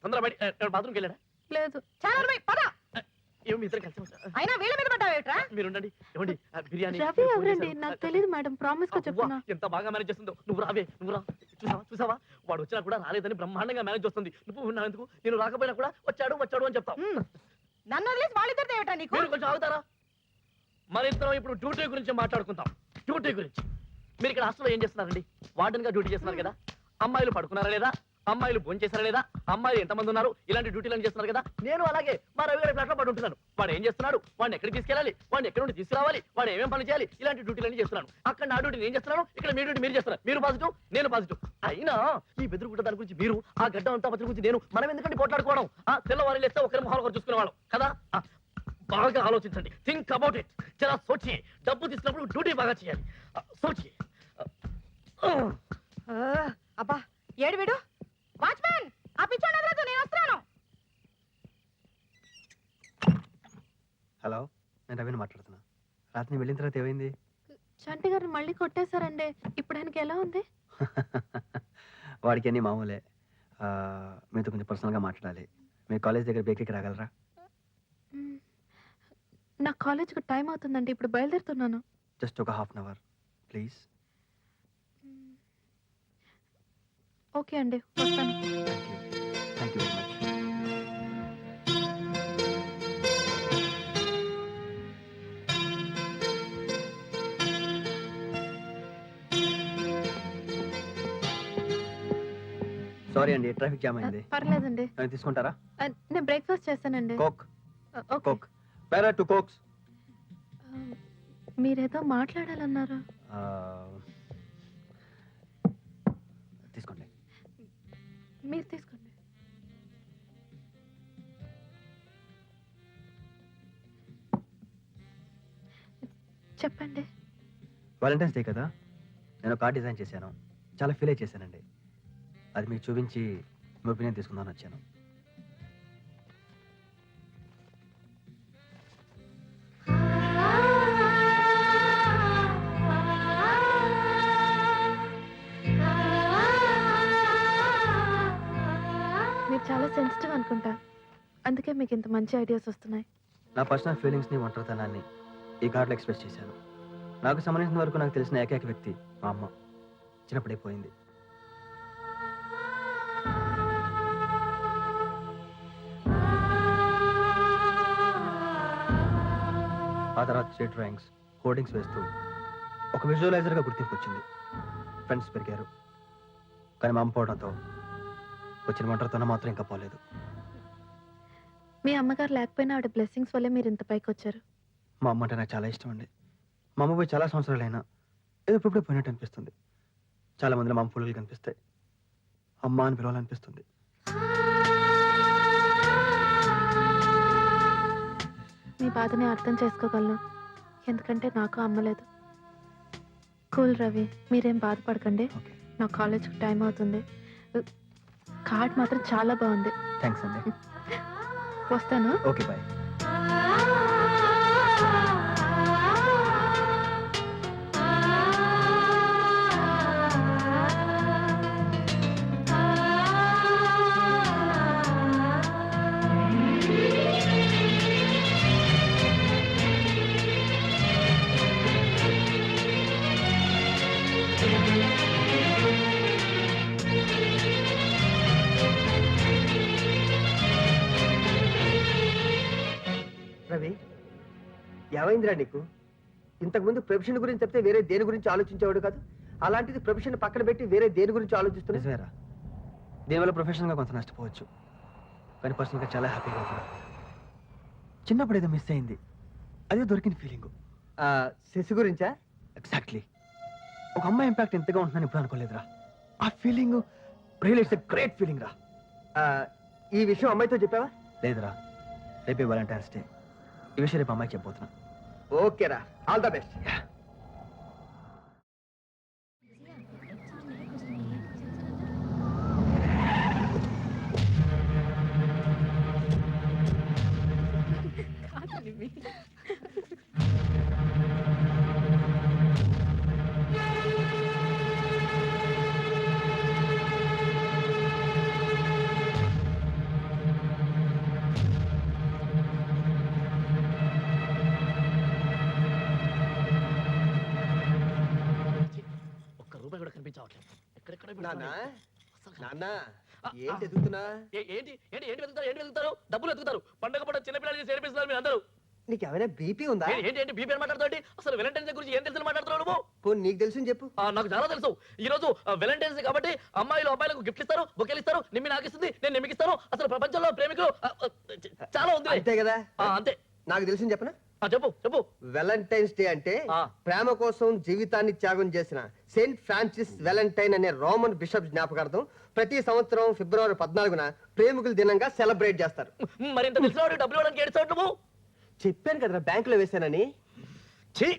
తొందర బయట బాత్రూమ్కి వెళ్ళాడా? లేదు. చాలా పద. ఏమో మీ ఇద్దరు కలిసి ఉంటారు. అయినా వీళ్ళ మీద పడ్డావు ఏమిట్రా? మీరు ఉండండి. ఏమండి బిర్యానీ రవి ఎవరండి? నాకు తెలియదు మేడం. ప్రామిస్ గా చెప్తున్నా. ఎంత బాగా మేనేజ్ చేస్తుందో. నువ్వు రావే, నువ్వు రా. చూసావా వాడు వచ్చినా కూడా రాలేదని బ్రహ్మాండంగా మేనేజ్ చేస్తుంది. నువ్వు ఉన్నావు ఎందుకు? నేను రాకపోయినా కూడా వచ్చాడు వచ్చాడు అని చెప్తావు. నన్ను వదిలేసి వాళ్ళిద్దరితో ఏమిటా నీకు? మీరు కొంచెం ఆగుతారా? మన ఇద్దరం ఇప్పుడు డ్యూటీ గురించి మాట్లాడుకుందాం. డ్యూటీ గురించి. మీరు ఇక్కడ హాస్టల్లో ఏం చేస్తున్నారండి? వార్డెన్ గా డ్యూటీ చేస్తున్నారు కదా. అమ్మాయిలు పడుకున్నారా లేదా? అమ్మాయిలు భోంచేశారా లేదా? అమ్మాయిలు ఎంతమంది ఉన్నారు? ఇలాంటి డ్యూటీలను చేస్తున్నారు కదా. నేను అలాగే మా రవి గారి ఫ్లాట్ లో పడి ఉంటున్నాను. వాడు ఏం చేస్తున్నాడు? వాడిని ఎక్కడికి తీసుకెళ్ళాలి? వాడిని ఎక్కడి నుండి తీసుకురావాలి? వాడు ఏమేం పని చేయాలి? ఇలాంటి డ్యూటీలన్నీ చేస్తున్నాను. అక్కడ నా డ్యూటీ నేను చేస్తున్నాను, ఇక్కడ మీ డ్యూటీ మీరు చేస్తున్నారు. మీరు పాజిటివ్, నేను పాజిటివ్. అయినా ఈ బెదురుగుడ్డ దాని గురించి మీరు, ఆ గడ్డ అంతా పత్రి గురించి నేను, మనం ఎందుకంటే పోట్లాడుకోవడం? ఆ తెల్లవారి లేస్తే ఒకరి మొహాలు ఒకరు చూసుకునేవాళ్ళం కదా. బాగా ఆలోచించండి. Think about it. చాలా సోచి. డబ్బు తీసుకున్నప్పుడు డ్యూటీ బాగా చేయాలి. సోచి. అబ్బా ఏడు వీడు. వాచ్మ్యాన్, ఆ పిచ్చోడు వదలొద్దు, నేను వస్తున్నాను. హలో, నేను రవిని మాట్లాడుతున్నా. రాత్రి వెళ్ళిన తర్వాత ఏమైంది? చంటి గారిని మళ్ళీ కొట్టేశారండి. ఇప్పుడు ఆయనకి ఎలా ఉంది? వాడికి అన్ని మామూలే. మీతో కొంచెం పర్సనల్గా మాట్లాడాలి. మీ కాలేజ్ దగ్గర బేకరీకి రాగలరా? నా కాలేజ్కి టైం అవుతుందండి. ఇప్పుడు బయలుదేరుతున్నాను. జస్ట్ ఒక half an hour please. Okay అండి, వస్తాను. Thank you very much. Sorry అండి, ట్రాఫిక్ జామ్ అయింది. పర్లేదండి. తీసుకుంటారా? నేను బ్రేక్ఫాస్ట్ చేస్తానండి. కోక్. ఓకే. కోక్. పేరా 2 కోక్స్. మీరేదో మాట్లాడాలన్నారు. తీసుకోండి. మీరు తీసుకోండి. చెప్పండి. వాలంటైన్స్ డే కదా, నేను కార్డ్ డిజైన్ చేశాను. చాలా ఫీల్ అయి చేశానండి. అది మీకు చూపించి మీ ఒపీనియన్ తీసుకుందామని వచ్చాను. మీరు చాలా సెన్సిటివ్ అనుకుంటా, అందుకే మీకు ఇంత మంచి ఐడియాస్ వస్తున్నాయి. నా పర్సనల్ ఫీలింగ్స్ని, ఒంటరితనాన్ని ఈ కార్డులో ఎక్స్ప్రెస్ చేశాను. నాకు సంబంధించిన వరకు నాకు తెలిసిన ఏకైక వ్యక్తి మా అమ్మ. చిన్నప్పుడే పోయింది. ఆ తర్వాత స్ట్రీట్ ర్యాంక్స్, హోర్డింగ్స్ వేస్తూ ఒక విజువలైజర్గా గుర్తింపు వచ్చింది. ఫ్రెండ్స్ పెరిగారు. కానీ మా అమ్మ పోవడంతో వచ్చిన ఒంటరితనం మాత్రం ఇంకా పోలేదు. మీ అమ్మగారు లేకపోయినా ఆవిడ బ్లెస్సింగ్స్ వల్లే మీరు ఇంత పైకి వచ్చారు. మా అమ్మ అంటే నాకు చాలా ఇష్టం అండి. మా అమ్మ పోయి చాలా సంవత్సరాలైనా ఏదో ఇప్పుడే పోయినట్టు అనిపిస్తుంది. చాలా మందిలో మా అమ్మ ఫోటోలు కనిపిస్తాయి. అమ్మ అని పిలవాలనిపిస్తుంది. మీ బాధని అర్థం చేసుకోగలను, ఎందుకంటే నాకు అమ్మ లేదు. కూల్ రవి, మీరేం బాధపడకండి. ఓకే, నా కాలేజ్కి టైం అవుతుంది. కార్డ్ మాత్రం చాలా బాగుంది. థ్యాంక్స్ అండి. వస్తాను. Okay, bye. రవి, ఏమైందిరా నీకు? ఇంతకుముందు ప్రొఫెషన్ గురించి చెప్తే వేరే దేని గురించి ఆలోచించేవాడు కాదు. అలాంటిది ప్రొఫెషన్ పక్కన పెట్టి వేరే దేని గురించి ఆలోచిస్తున్నా. నిజమేరా, దీనివల్ల ప్రొఫెషనల్గా కొంత నష్టపోవచ్చు, కానీ పర్సనల్గా చాలా హ్యాపీగా ఉన్నాను. చిన్నప్పుడు ఏదో మిస్ అయింది, అదే దొరికిన ఫీలింగ్. శశి గురించా? ఎగ్జాక్ట్లీ. ఒక అమ్మాయి ఇంపాక్ట్ ఎంతగా ఉంటుందని ఎప్పుడు అనుకోలేదురా. ఆ feeling real it's a great feeling రా. ఆ, ఈ విషయం అమ్మాయితో చెప్పావా? లేదురా, రేపే వాలంటైన్స్ డే. ఈ విషయం రేపు అమ్మాయికి చెప్పబోతున్నా. ఓకేరా, ఆల్ ద బెస్ట్. ఒక్క రూపాయి కూడా కనిపించవట్లేదు. ఎక్కడెక్కడ నాన్న, అసలు నాన్న, ఏంటి ఎదుగుతున్నా? ఏంటి ఏంటి ఏంటి వెతుకుతారు? ఏంటి వెతుకుతారు? డబ్బులు వెతుకుతారు. పండగ పడ చిన్నపిల్లలు చేర్పిస్తున్నారు మీరు అందరూ. నీకేమైనా బీపీ ఉందా? ఏంటి ఏంటి బీపీ మాట్లాడుతావు? అసలు వెలంటైన్స్ డే గురించి ఏం తెలుసు మాట్లాడుతున్నావు నువ్వు? పోనీ నీకు తెలిసి చెప్పు. నాకు చాలా తెలుసు. ఈ రోజు వెలంటైన్స్ డే కాబట్టి అమ్మాయిలు అబ్బాయిలకు గిఫ్ట్ ఇస్తారు, బొకేలు ఇస్తారు. నిమ్మి నాకు ఇస్తుంది, నేను నిమ్మికిస్తాను. అసలు ప్రపంచంలో ప్రేమికులు చాలా ఉంది. అంతే కదా? అంతే. నాకు తెలిసి చెప్పనా? చెప్పు చెప్పు. వెలంటైన్స్ డే అంటే ఆ. ప్రేమ కోసం జీవితాన్ని త్యాగం చేసిన సెయింట్ ఫ్రాన్సిస్ వెలంటైన్ అనే రోమన్ బిషప్ జ్ఞాపకార్థం ప్రతి సంవత్సరం ఫిబ్రవరి 14న ప్రేమికుల దినంగా సెలబ్రేట్ చేస్తారు. మరింత తెలిసిన వాడు డబ్బులు ఇవ్వడానికి ఏడుస్తావు నువ్వు? చెప్పాను కదరా, బ్యాంకులో వేశానని. ఛీ!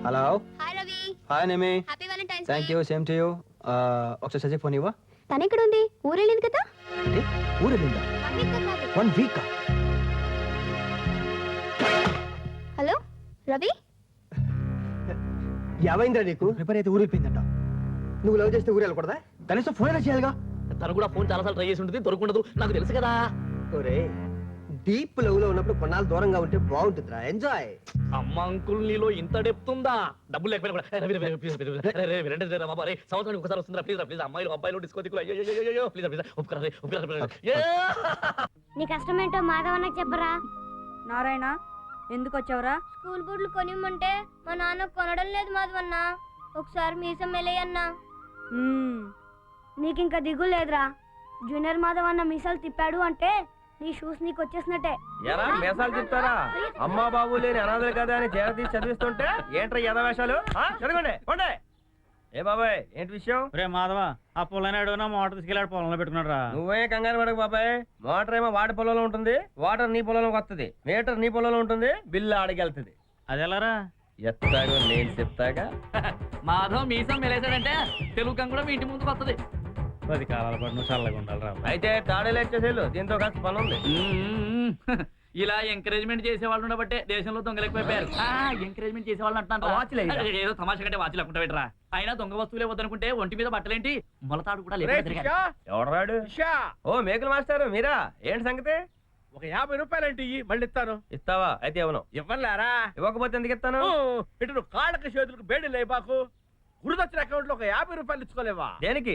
హలో. హాయ్ రవి, హాయ్ నేమి. Happy Valentine's thank you, same to you. ఒకసారి సజెక్ ఫోన్ ఇవ్వ. తను ఎక్కడ ఉంది? ఊరెళ్ళింది కదా? ఊరు వెళ్ళిందా? 1 week కాదు. 1 week? హలో రవి, ఏమైందిరా నీకు? ప్రిపేర్ అయితే ఊరు వెళ్ళిపోయిందంట. నువ్వు లవ్ చేస్తే ఊరు వెళ్ళకూడదా? కనీసం ఫోన్ అయినా చేయాలిగా. తను కూడా ఫోన్ చాలాసార్లు ట్రై చేసి ఉంటుంది, దొరకఉండదు. నాకు తెలుసు కదా. ఒరే, డీప్ లవ్ లో ఉన్నప్పుడు కొన్నాళ్ళు దూరంగా ఉంటే బాగుంటుందిరా. ఎంజాయ్. అమ్మ అంకుల్, నీలో ఇంత డెప్త్ ఉందా? డబ్బులు లేకపోయినా కూడా Ravi, Ravi, please, please, ray, Valentine's day రా బాబా, రే, సంవత్సరానికి ఒకసారి వస్తుందిరా, ప్లీజ్ రా, ప్లీజ్. అమ్మాయిలు అబ్బాయిలు డిస్కో దిక్కులు, అయ్యో, ప్లీజ్, ప్లీజ్, ఒప్పుకోరా రే, ఒప్పుకోరా, ప్లీజ్. నీ కష్టమేంటో మాధవన్నకు చెప్పరా. నారాయణ, ఎందుకు వచ్చావురా? స్కూల్ బూట్లు కొనిమ్మంటే మా నాన్న కొనడం లేదు మాధవన్న. ఒకసారి మీసం మెలేయన్నా. నీకింకా దిగు లేదురా. జూనియర్ మాధవన్న మీసాలు తిప్పాడు అంటే నీ షూస్ నీకు వచ్చేసినట్టే. ఎరా మేసాలు చెప్తారా? అమ్మా బాబు లేని అనాథలు కదా అని చేర తీసి చదివిస్తుంటే ఏంట్రా యథావేషాలు? చదవండి కొండే. ఏ బాబాయ్, ఏంటి విషయం? రే మాధవ, ఆ పొలనాడు నా మోటార్ తీసుకెళ్ళాడు పొలంలో పెట్టుకున్నాడు రా. నువ్వే కంగారు పడకు బాబాయ్. మోటార్ ఏమో వాడి పొలంలో ఉంటుంది, వాటర్ నీ పొలంలోకి వస్తుంది, మీటర్ నీ పొలంలో ఉంటుంది, బిల్లు ఆడికెళ్తుంది. అది ఎలారా? ఎత్తాగో నేను చెప్తాగా. మాధవ్ మీసం మెలేసాడంటే తెలుగు కూడా మీ ఇంటి ముందుకు వస్తుంది. 10 కాలాల పాటు నువ్వు చల్లగా ఉండాలిరా. అయితే తాడేలు వచ్చేసేళ్ళు, దీంతో కాస్త పని ఉంది. ఇలా ఎంకరేజ్మెంట్ చేసే వాళ్ళు ఉండబట్టే దేశంలో దొంగలు ఎక్కువైపోయారు. ఎంకరేజ్మెంట్ చేసే వాళ్ళు అంటాను. ఏదో తమాషా కంటే వాచి లేకుండా పెట్టరా. అయినా దొంగ వస్తువులే వద్దనుకుంటే ఒంటి మీద బట్టలేంటి, మొలతాడు కూడా లేదు. ఎవడు రాడు? ఓ మేకులు మాస్టారు మీరా? ఏంటి సంగతి? ఒక 50 రూపాయలంటే మళ్ళీ ఇస్తాను. ఇస్తావా? అయితే ఇవ్వను. ఇవ్వలేరా? ఇవ్వకపోతే ఎందుకు ఇస్తాను? ఇటు నువ్వు కాళ్ళకి చేతులకు బేడి లేబాకు. గురుదక్షిణ అకౌంట్ లో ఒక 50 రూపాయలు ఇచ్చుకోలేవా? దేనికి?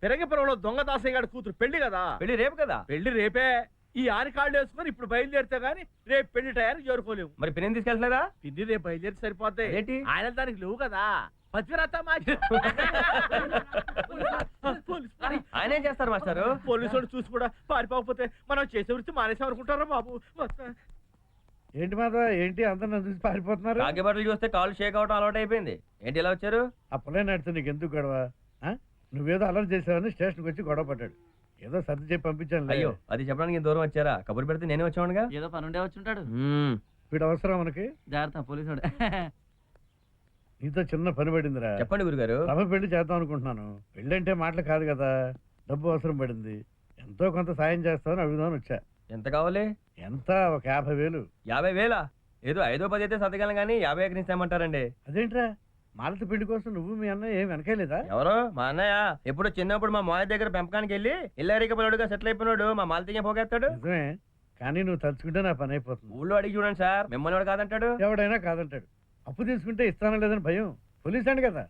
పెరంగిపురంలో దొంగ దాసయ్య గారి కూతురు పెళ్లి కదా. పెళ్లి రేపు కదా? పెళ్లి రేపే. ఈ ఆరికాళ్ళు వేసుకొని ఇప్పుడు బయలుదేరితే గానీ రేపు పెళ్లి టయానికి చేరుకోలేవు. మరి పిన్ని తీసుకెళ్తలేదా? పిన్ని రేపు బయలుదేరి సరిపోతాయి. ఏంటి? ఆయన దానికి లేవు కదా. పతివ్రత ఆయన ఏం చేస్తారు మాస్టారు? పోలీసు చూసి కూడా పారిపోకపోతే మనం చేసే వృత్తి మానేసాం అనుకుంటారా బాబు? ఏంటి మాధవ, ఏంటి అందరు నన్ను చూసి పారిపోతున్నారు? కాకి బట్టలు చూస్తే కాళ్ళు షేక్ అవడం అలవాటు అయిపోయింది. ఏంటి ఇలా వచ్చారు? అప్పుడే నడితే నీకు ఎందుకు గొడవ? నువ్వేదో అలర్ట్ చేసావని స్టేషన్కి వచ్చి గొడవ పడ్డాడు. ఏదో సర్ది చెప్పి పంపించాను అయ్యో అది చెప్పడానికి ఇంత దూరం వచ్చారా? కబురు పెడితే నేనే వచ్చానుగా. ఏదో పని ఉండే వచ్చి ఉంటాడు. వీడు అవసరం మనకి. జాగ్రత్త పోలీసు. నీతో చిన్న పని పడిందిరా. చెప్పండి గురుగారు. రమ పెళ్లి చేద్దాం అనుకుంటున్నాను. పెళ్ళంటే మాటలు కాదు కదా, డబ్బు అవసరం పడింది. ఎంతో కొంత సాయం చేస్తామని అడుగుదామని వచ్చా. ఎంత కావాలి? ఎంత? ఒక 50,000. 50,000? ఏదో 5-10 అయితే సతకాలం కానీ 50 ఎక్కడి నుంచి ఇస్తామంటారండి? అదేంట్రా, మాలత పెళ్లి కోసం నువ్వు మీ అన్నయ్య ఏం వెనకాలేదా? ఎవరు? మా అన్నయ్య ఎప్పుడు చిన్నప్పుడు మా మాయ దగ్గర పెంపకానికి వెళ్ళి ఇల్లారిక పిల్లడుగా సెటిల్ అయిపోయినాడు. మా మాలతీయ పోగేస్తాడు. నిజమే, కానీ నువ్వు తలుచుకుంటే నా పని అయిపోతుంది. ఊళ్ళో అడిగి చూడండి సార్, మిమ్మల్ని వాడు కాదంటాడు. ఎవడైనా కాదంటాడు. అప్పు తీసుకుంటే ఇస్తానో లేదని భయం. పోలీసు అండి కదా.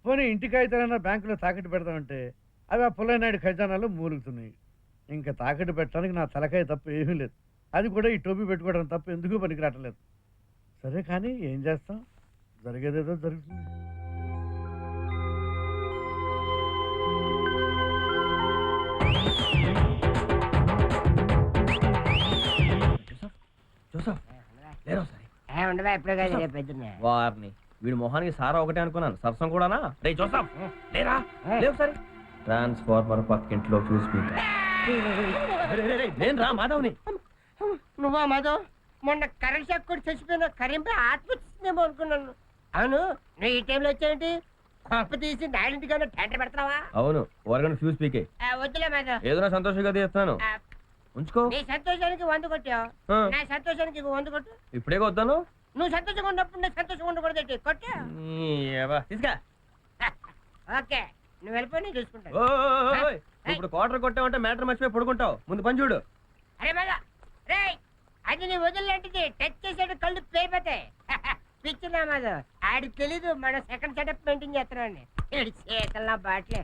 పోనీ ఇంటికి అయితేనన్నా బ్యాంకులో తాకట్టు పెడతామంటే అవి ఆ పుల్లనాయుడు ఖజానాలో మూలుగుతున్నాయి. ఇంకా తాకట్టు పెట్టడానికి నా తలకాయ తప్ప ఏమీ లేదు. అది కూడా ఈ టోపీ పెట్టుకోవడం తప్ప ఎందుకు పనికి రావట్లేదు. సరే కానీ ఏం చేస్తాం, జరిగేదేదో జరుగుతుంది. జోసఫ్ లేరు ఒకసారి. వారిని వీడి మొహానికి సారా ఒకటే అనుకున్నాను, సరసం కూడానా? రే జోసఫ్ లేరా, లేవు సరే. ట్రాన్స్ఫార్మర్ పక్కింట్లో ఫ్యూజ్ పీక్. నేను రా మాధవ్ని. నువ్వా మాధవ్? మొన్న కరెంట్ షాక్ కూడా చచ్చిపోయిన కరెంట్ ఆత్మహత్యేమో అనుకున్నాను. అవును, నువ్వు ఈ టైంలో వచ్చాయంటి? కొంప తీసి నాయుడింటికన్నా టెంటర్ పెడతావా? అవును, ఓరగంట ఫ్యూజ్ పీకే. వద్దులే మాధవ్, ఏదైనా సంతోషంగా తీస్తాను, ఉంచుకో. నీ సంతోషానికి 100 కొట్టావు, నా సంతోషానికి 100 కొట్టు. ఇప్పుడే వద్దాను. నువ్వు సంతోషంగా ఉన్నప్పుడు నేను సంతోషంగా ఉండకూడదు, కొట్టు. తీసుకా. ఓకే, నువ్వు వెళ్ళిపోయి నేను చూసుకుంటాను. ఇప్పుడు క్వార్టర్ కొట్టావంటే మ్యాటర్ మర్చిపోయి పడుకుంటావు. ముందు పని చూడు. అరే మళ్ళా రే, అది నీ వదిలింటిది. టచ్ చేసాడు కళ్ళు పేరిపోతాయి. పిచ్చినా మాధవ్, ఆడికి తెలీదు మనం సెకండ్ సెటప్ మెయింటైన్ చేస్తున్నాండి. చేతల్లా బాట్లే.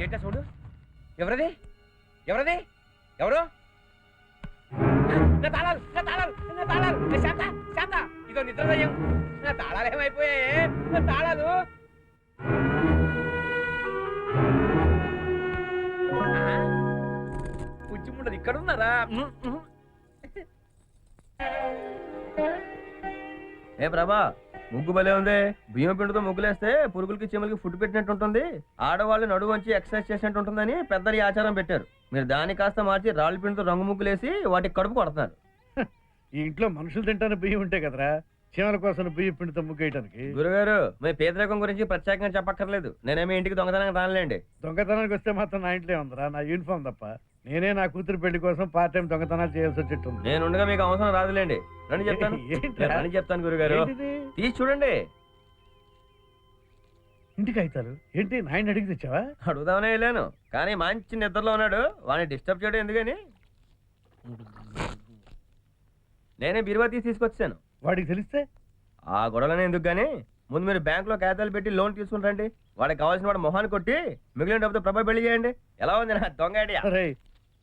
ఏంటా చూడు, ఎవరది ఎవరది ఎవరు? నా తాళాలు నా తాళాలు నా తాళాలు. శాంత శాంత, ఇదో నిద్రదయ్యం. నా తాళాలు ఏమైపోయాయి? నా తాళాలు. పుచ్చిముండదు ఇక్కడ ఉన్నారా? ఏ ప్రభా, ముగ్గు భలే ఉంది. బియ్యం పిండితో ముగ్గులేస్తే పురుగులకి చీమలకి ఫుడ్ పెట్టినట్టు ఉంటుంది, ఆడవాళ్ళు నడువు వంచి ఎక్సర్సైజ్ చేసినట్టు ఉంటుందని పెద్దలు ఆచారం పెట్టారు. మీరు దాన్ని కాస్త మార్చి రాళ్ళ పిండితో రంగు ముగ్గులేసి వాటికి కడుపు కొడుతున్నారు. ఈ ఇంట్లో మనుషులు తింటాను బియ్యం ఉంటాయి కదరా, చీమల కోసం బియ్యం పిండితో ముగ్గేయడానికి. గురుగారు, మీ పేదరికం గురించి ప్రత్యేకంగా చెప్పక్కర్లేదు. నేనేమి ఇంటికి దొంగతనానికి రానులేండి. దొంగతనానికి వస్తే మాత్రం నా ఇంట్లో ఉందిరా, నా యూనిఫామ్ తప్ప. నేనే నా కూతురు పెళ్లి కోసం పార్ట్ టైం దొంగతనాలు చేయాల్సి వచ్చేట్టుంది. నేను ఉండగా మీకు అవసరం రాదులేండి. రండి చెప్తాను. రండి చెప్తాను గురుగారు, తీసి చూడండి. ఇంటికి అవుతారు ఏంటి? నాయన అడిగి తెచ్చావా? అడుగుదామనే వెళ్ళాను, కానీ మంచి నిద్రలో ఉన్నాడు. వాడిని డిస్టర్బ్ చేయడం ఎందుకని నేనే బీరువా తీసి తీసుకొచ్చాను. వాడికి తెలిస్తే ఆ గొడవలనే ఎందుకు గానీ ముందు మీరు బ్యాంక్ లో ఖాతాలు పెట్టి లోన్ తీసుకుంటారండి. వాడికి కావాల్సిన వాడు మొహాన్ని కొట్టి మిగిలిన డబ్బుతో ప్రభా పెళ్లి చేయండి. ఎలా ఉంది నా దొంగ ఐడియా? అరే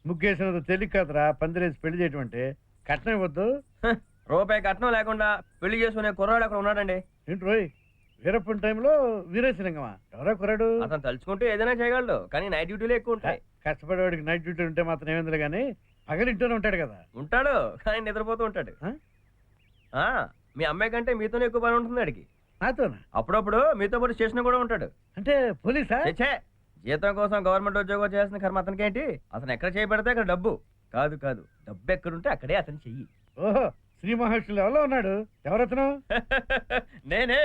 ముగ్గేసినంత తేలిక కాదురా పందిరేసి పెళ్లి చేయటం అంటే. కట్నం ఇవ్వద్దు. రూపాయి కట్నం లేకుండా పెళ్లి చేసుకునే కుర్రాడు అక్కడ ఉన్నాడండి. ఏంటి రోయ్, వీరప్పన్ టైంలో వీరేశలింగమా? ఎవరా కుర్రాడు? అతను తలుచుకుంటే ఏదైనా చేయగలడు, కానీ నైట్ డ్యూటీలు ఎక్కువ ఉంటాయి. కష్టపడేవాడికి నైట్ డ్యూటీ ఉంటే మాత్రం ఏమైంది కానీ పగలింటూనే ఉంటాడు కదా. ఉంటాడు, కానీ నిద్రపోతూ ఉంటాడు. మీ అమ్మాయి కంటే మీతోనే ఎక్కువ పని ఉంటుంది అడిగి. నాతోనా? అప్పుడప్పుడు మీతో పాటు స్టేషన్ కూడా ఉంటాడు. అంటే పోలీసా? జీతం కోసం గవర్నమెంట్ ఉద్యోగం చేసిన కర్మ అతనికేంటి? అతను ఎక్కడ చేయబడితే అక్కడ డబ్బు కాదు కాదు, డబ్బు ఎక్కడుంటే అక్కడే అతను చెయ్యి. ఓహో, శ్రీ మహర్షులు ఎవరో ఉన్నాడు. ఎవరతను? నేనే.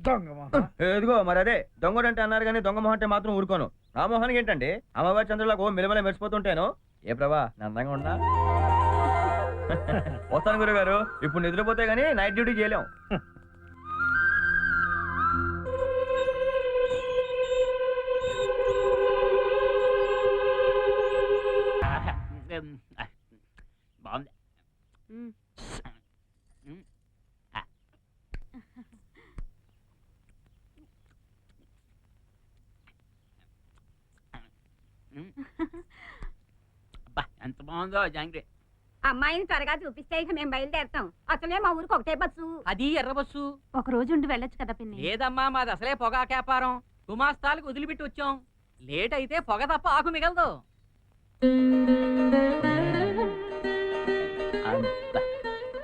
దొంగ మొహం. ఎదుగో మరి అదే దొంగడు అంటే అన్నారు కానీ దొంగ మొహం అంటే మాత్రం ఊరుకోను. ఆ మొహానికి ఏంటండి అమ్మవారి చంద్రులకు మెలమెల మెరిసిపోతుంటాను. ఏ ప్రభా నందంగా ఉన్నా? వస్తాను గురుగారు, ఇప్పుడు నిద్రపోతే గానీ నైట్ డ్యూటీ చేయలేం. బాగుంది. ఎంత బాగుందో జాంగ్రీ. అమ్మాయిని త్వరగా చూపిస్తే ఇక మేము బయలుదేరుతాం. అసలే మా ఊరికి ఒకటే బస్సు. అది ఎర్ర బస్సు. ఒక రోజు ఉండి వెళ్ళొచ్చు కదా పిన్ని. లేదమ్మా, మాది అసలే పొగా వ్యాపారం. గుమాస్తాలకు వదిలిపెట్టి వచ్చాం. లేట్ అయితే పొగ తప్ప ఆకు మిగలదు.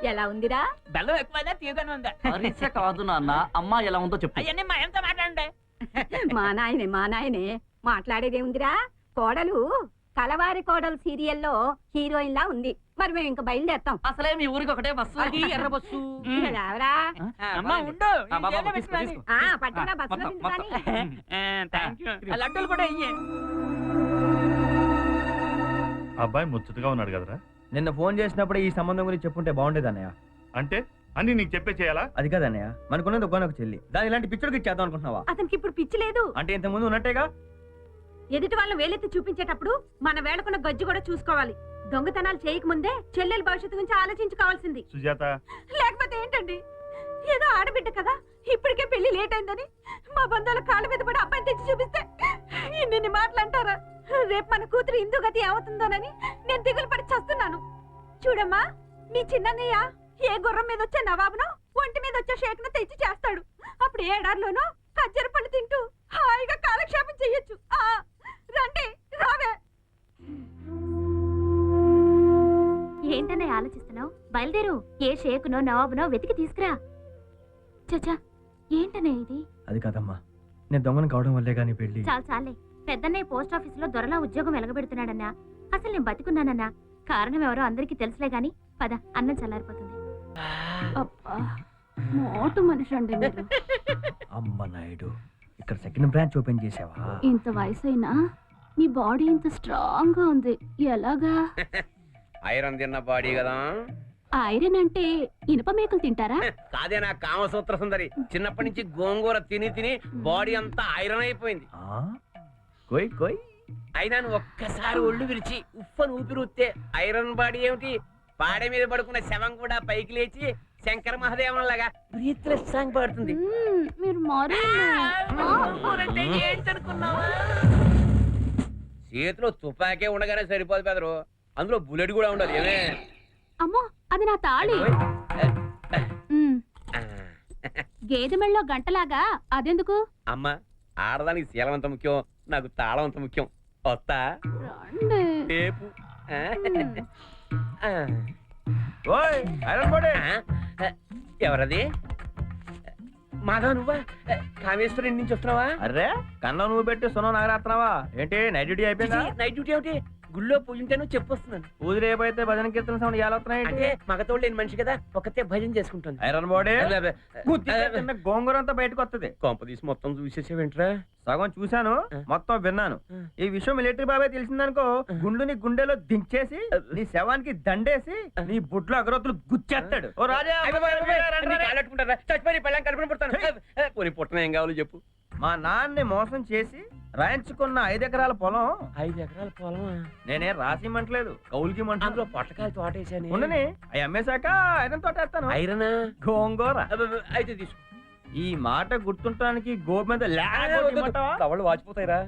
ఎలా ఉందిరా? బెల్లం ఎక్కువైనా తీయగానే ఉందా? కాదు నాన్న, అమ్మ ఎలా ఉందో చెప్పు. అవన్నీ మా ఎంత మాట్లాడు. వెళ్ళండి. మా నాయనే మాట్లాడేది ఉందిరా. కోడలు కలవారి కోడలు సీరియల్లో హీరోయిన్ లా ఉంది. మరి మేము ఇంకా బయలుదేరుతాం. అసలే మీ ఊరికి ఒకటే బస్సు, అది ఎర్ర బస్సు. రావరా అమ్మా ఉండు. పట్టణ బస్సులో లడ్డూలు కూడా ఇయ్యే. అబ్బాయి ముచ్చటగా ఉన్నాడు కదరా. నిన్న ఫోన్ చేసినప్పుడు ఈ సంబంధం గురించి చెప్పుంటే బాగుండేది అన్నయ్య. అంటే అన్ని నీకు చెప్పే చేయాలా? అది కాదన్నయ్య, మనకున్నది ఒక చెల్లి, దాని ఇలాంటి పిక్చర్కి ఇచ్చేద్దాం అనుకుంటున్నావా? అతనికి ఇప్పుడు పిచ్చి లేదు. అంటే ఇంత ముందు ఉన్నట్టేగా. ఎదుటి వాళ్ళని వేలెత్తి చూపించేటప్పుడు మన వేళకున్న గజ్జు కూడా చూసుకోవాలి. దొంగతనాలు చేయకముందే చెల్లెల భవిష్యత్తు గురించి ఆలోచించుకోవాల్సింది. సుజాత, లేకపోతే ఏంటండి, ఏదో ఆడబిడ్డ కదా, ఇప్పటికే పెళ్లి లేట్ అయిందని మా బంధువుల కాళ్ళ మీద పడి అబ్బాయి తెచ్చి చూపిస్తే ఇన్ని మాటలు అంటారా? రేపు మన కూతురు ఇందు గతి ఏమవుతుందోనని నేను దిగులు పడి చస్తున్నాను. చూడమ్మా, మీ చిన్నయ్య ఏ గుర్రం మీద వచ్చే నవాబునో ఒంటి మీద వచ్చే షేక్ను తెచ్చి చేస్తాడు. అప్పుడు ఏడాదిలోనో కజ్జర పళ్ళు తింటూ హాయిగా కాలక్షేపం చెయ్యొచ్చు. రండి, రావే. ఏంటనే ఆలోచిస్తున్నావు? బయలుదేరు. ఏ షేకునో నవాబునో వెతికి తీసుకురా. చచ్చా, ఏంటనే ఇది? అది కాదమ్మా, నేను దొంగను కావడం వల్లే కానీ పెళ్లి. చాలే. పెద్దన్నయ్య పోస్ట్ ఆఫీస్ లో దొరలా ఉద్యోగం వెలగబెడుతున్నాడన్నా. అసలు నేను బతికున్నానన్నా. కారణం ఎవరో అందరికీ తెలుసులే గాని పద, అన్నం చల్లారిపోతుంది. మోటు మనిషి అండి మీరు. అమ్మ నాయుడు, ఇక్కడ సెకండ్ బ్రాంచ్ ఓపెన్ చేసావా? ఇంత వయసైనా మీ బాడీ ఇంత స్ట్రాంగ్ గా ఉంది. ఎలాగా? ఐరన్ తిన్న బాడీ కదా. ఐరన్ అంటే ఇనుప మేకలు తింటారా? కాదే నా కామసూత్ర సుందరి. చిన్నప్పటి నుంచి గోంగూర తిని తిని బాడీ అంతా ఐరన్ అయిపోయింది. కోయ్ కోయ్. అయినా నువ్వు ఒక్కసారి ఒళ్ళు విరిచి ఉప్పని ఊపిరి ఊస్తే ఐరన్ బాడీ ఏమిటి, పాడే మీద పడుకున్న శవం కూడా పైకి లేచి శంకర మహాదేవం లాగా బ్రీత్లెస్ సాంగ్ పాడుతుంది. మీరు మరీ చేతిలో తుపాకే ఉండగానే సరిపోదు పెదరు, అందులో బుల్లెట్ కూడా ఉండదు. ఏమే అమ్మో, అది నా తాళి. గేదె మెళ్ళలో గంటలాగా అదెందుకు? అమ్మ, ఆడదానికి శీలం అంత ముఖ్యం, నాకు తాళం అంత ముఖ్యం. వస్తా రేపు. ఎవరది? మాధవ నువ్వా? కామేశ్వరి నుంచి వస్తున్నావా? అరే కన్నా నువ్వు పెట్టి సునం నాగరాత్తున్నావా ఏంటి? నైట్ డ్యూటీ అయిపోయిందా? నైట్ డ్యూటీ ఏమిటి? గుళ్ళో పూజ ఉంటేనో చెప్పొస్తున్నాను. పూజ రేపైతే భజన కీర్తన సౌండ్ ఎలా వస్తున్నాయి? అంటే మగతోడు లేని మనిషి కదా, ఒక్కతే భజన చేసుకుంటుంది. ఐరన్ బాడీ గోంగూర అంతా బయటకు వస్తుంది. కొంపదీసి మొత్తం చూసేసేవేంట్రా? సగం చూశాను, మొత్తం విన్నాను. ఈ విషయం మిలిటరీ బాబాయ్ తెలిసిందనుకో, గుండుని గుండెలో దించేసి నీ శవానికి దండేసి నీ బుడ్లో అగరొత్తులు గుచ్చేస్తాడు. ఓ రాజా, పుట్టిన ఏం కావాలో చెప్పు. మా నాన్నని మోసం చేసి రాయించుకున్న 5 ఎకరాల పొలం. 5 ఎకరాల పొలం నేనే రాసిమంటలేదు, కౌలుకి అందులో పొట్టకాయలు తోటేసాను. ఉండని అవి అమ్మేశాక ఐరన్ తోటేస్తాను. ఐరనా? గోంగూర. అయితే తీసుకో. ఈ మాట గుర్తుంటానికి గోపు మీద కవళ్ళు వాచిపోతాయిరా.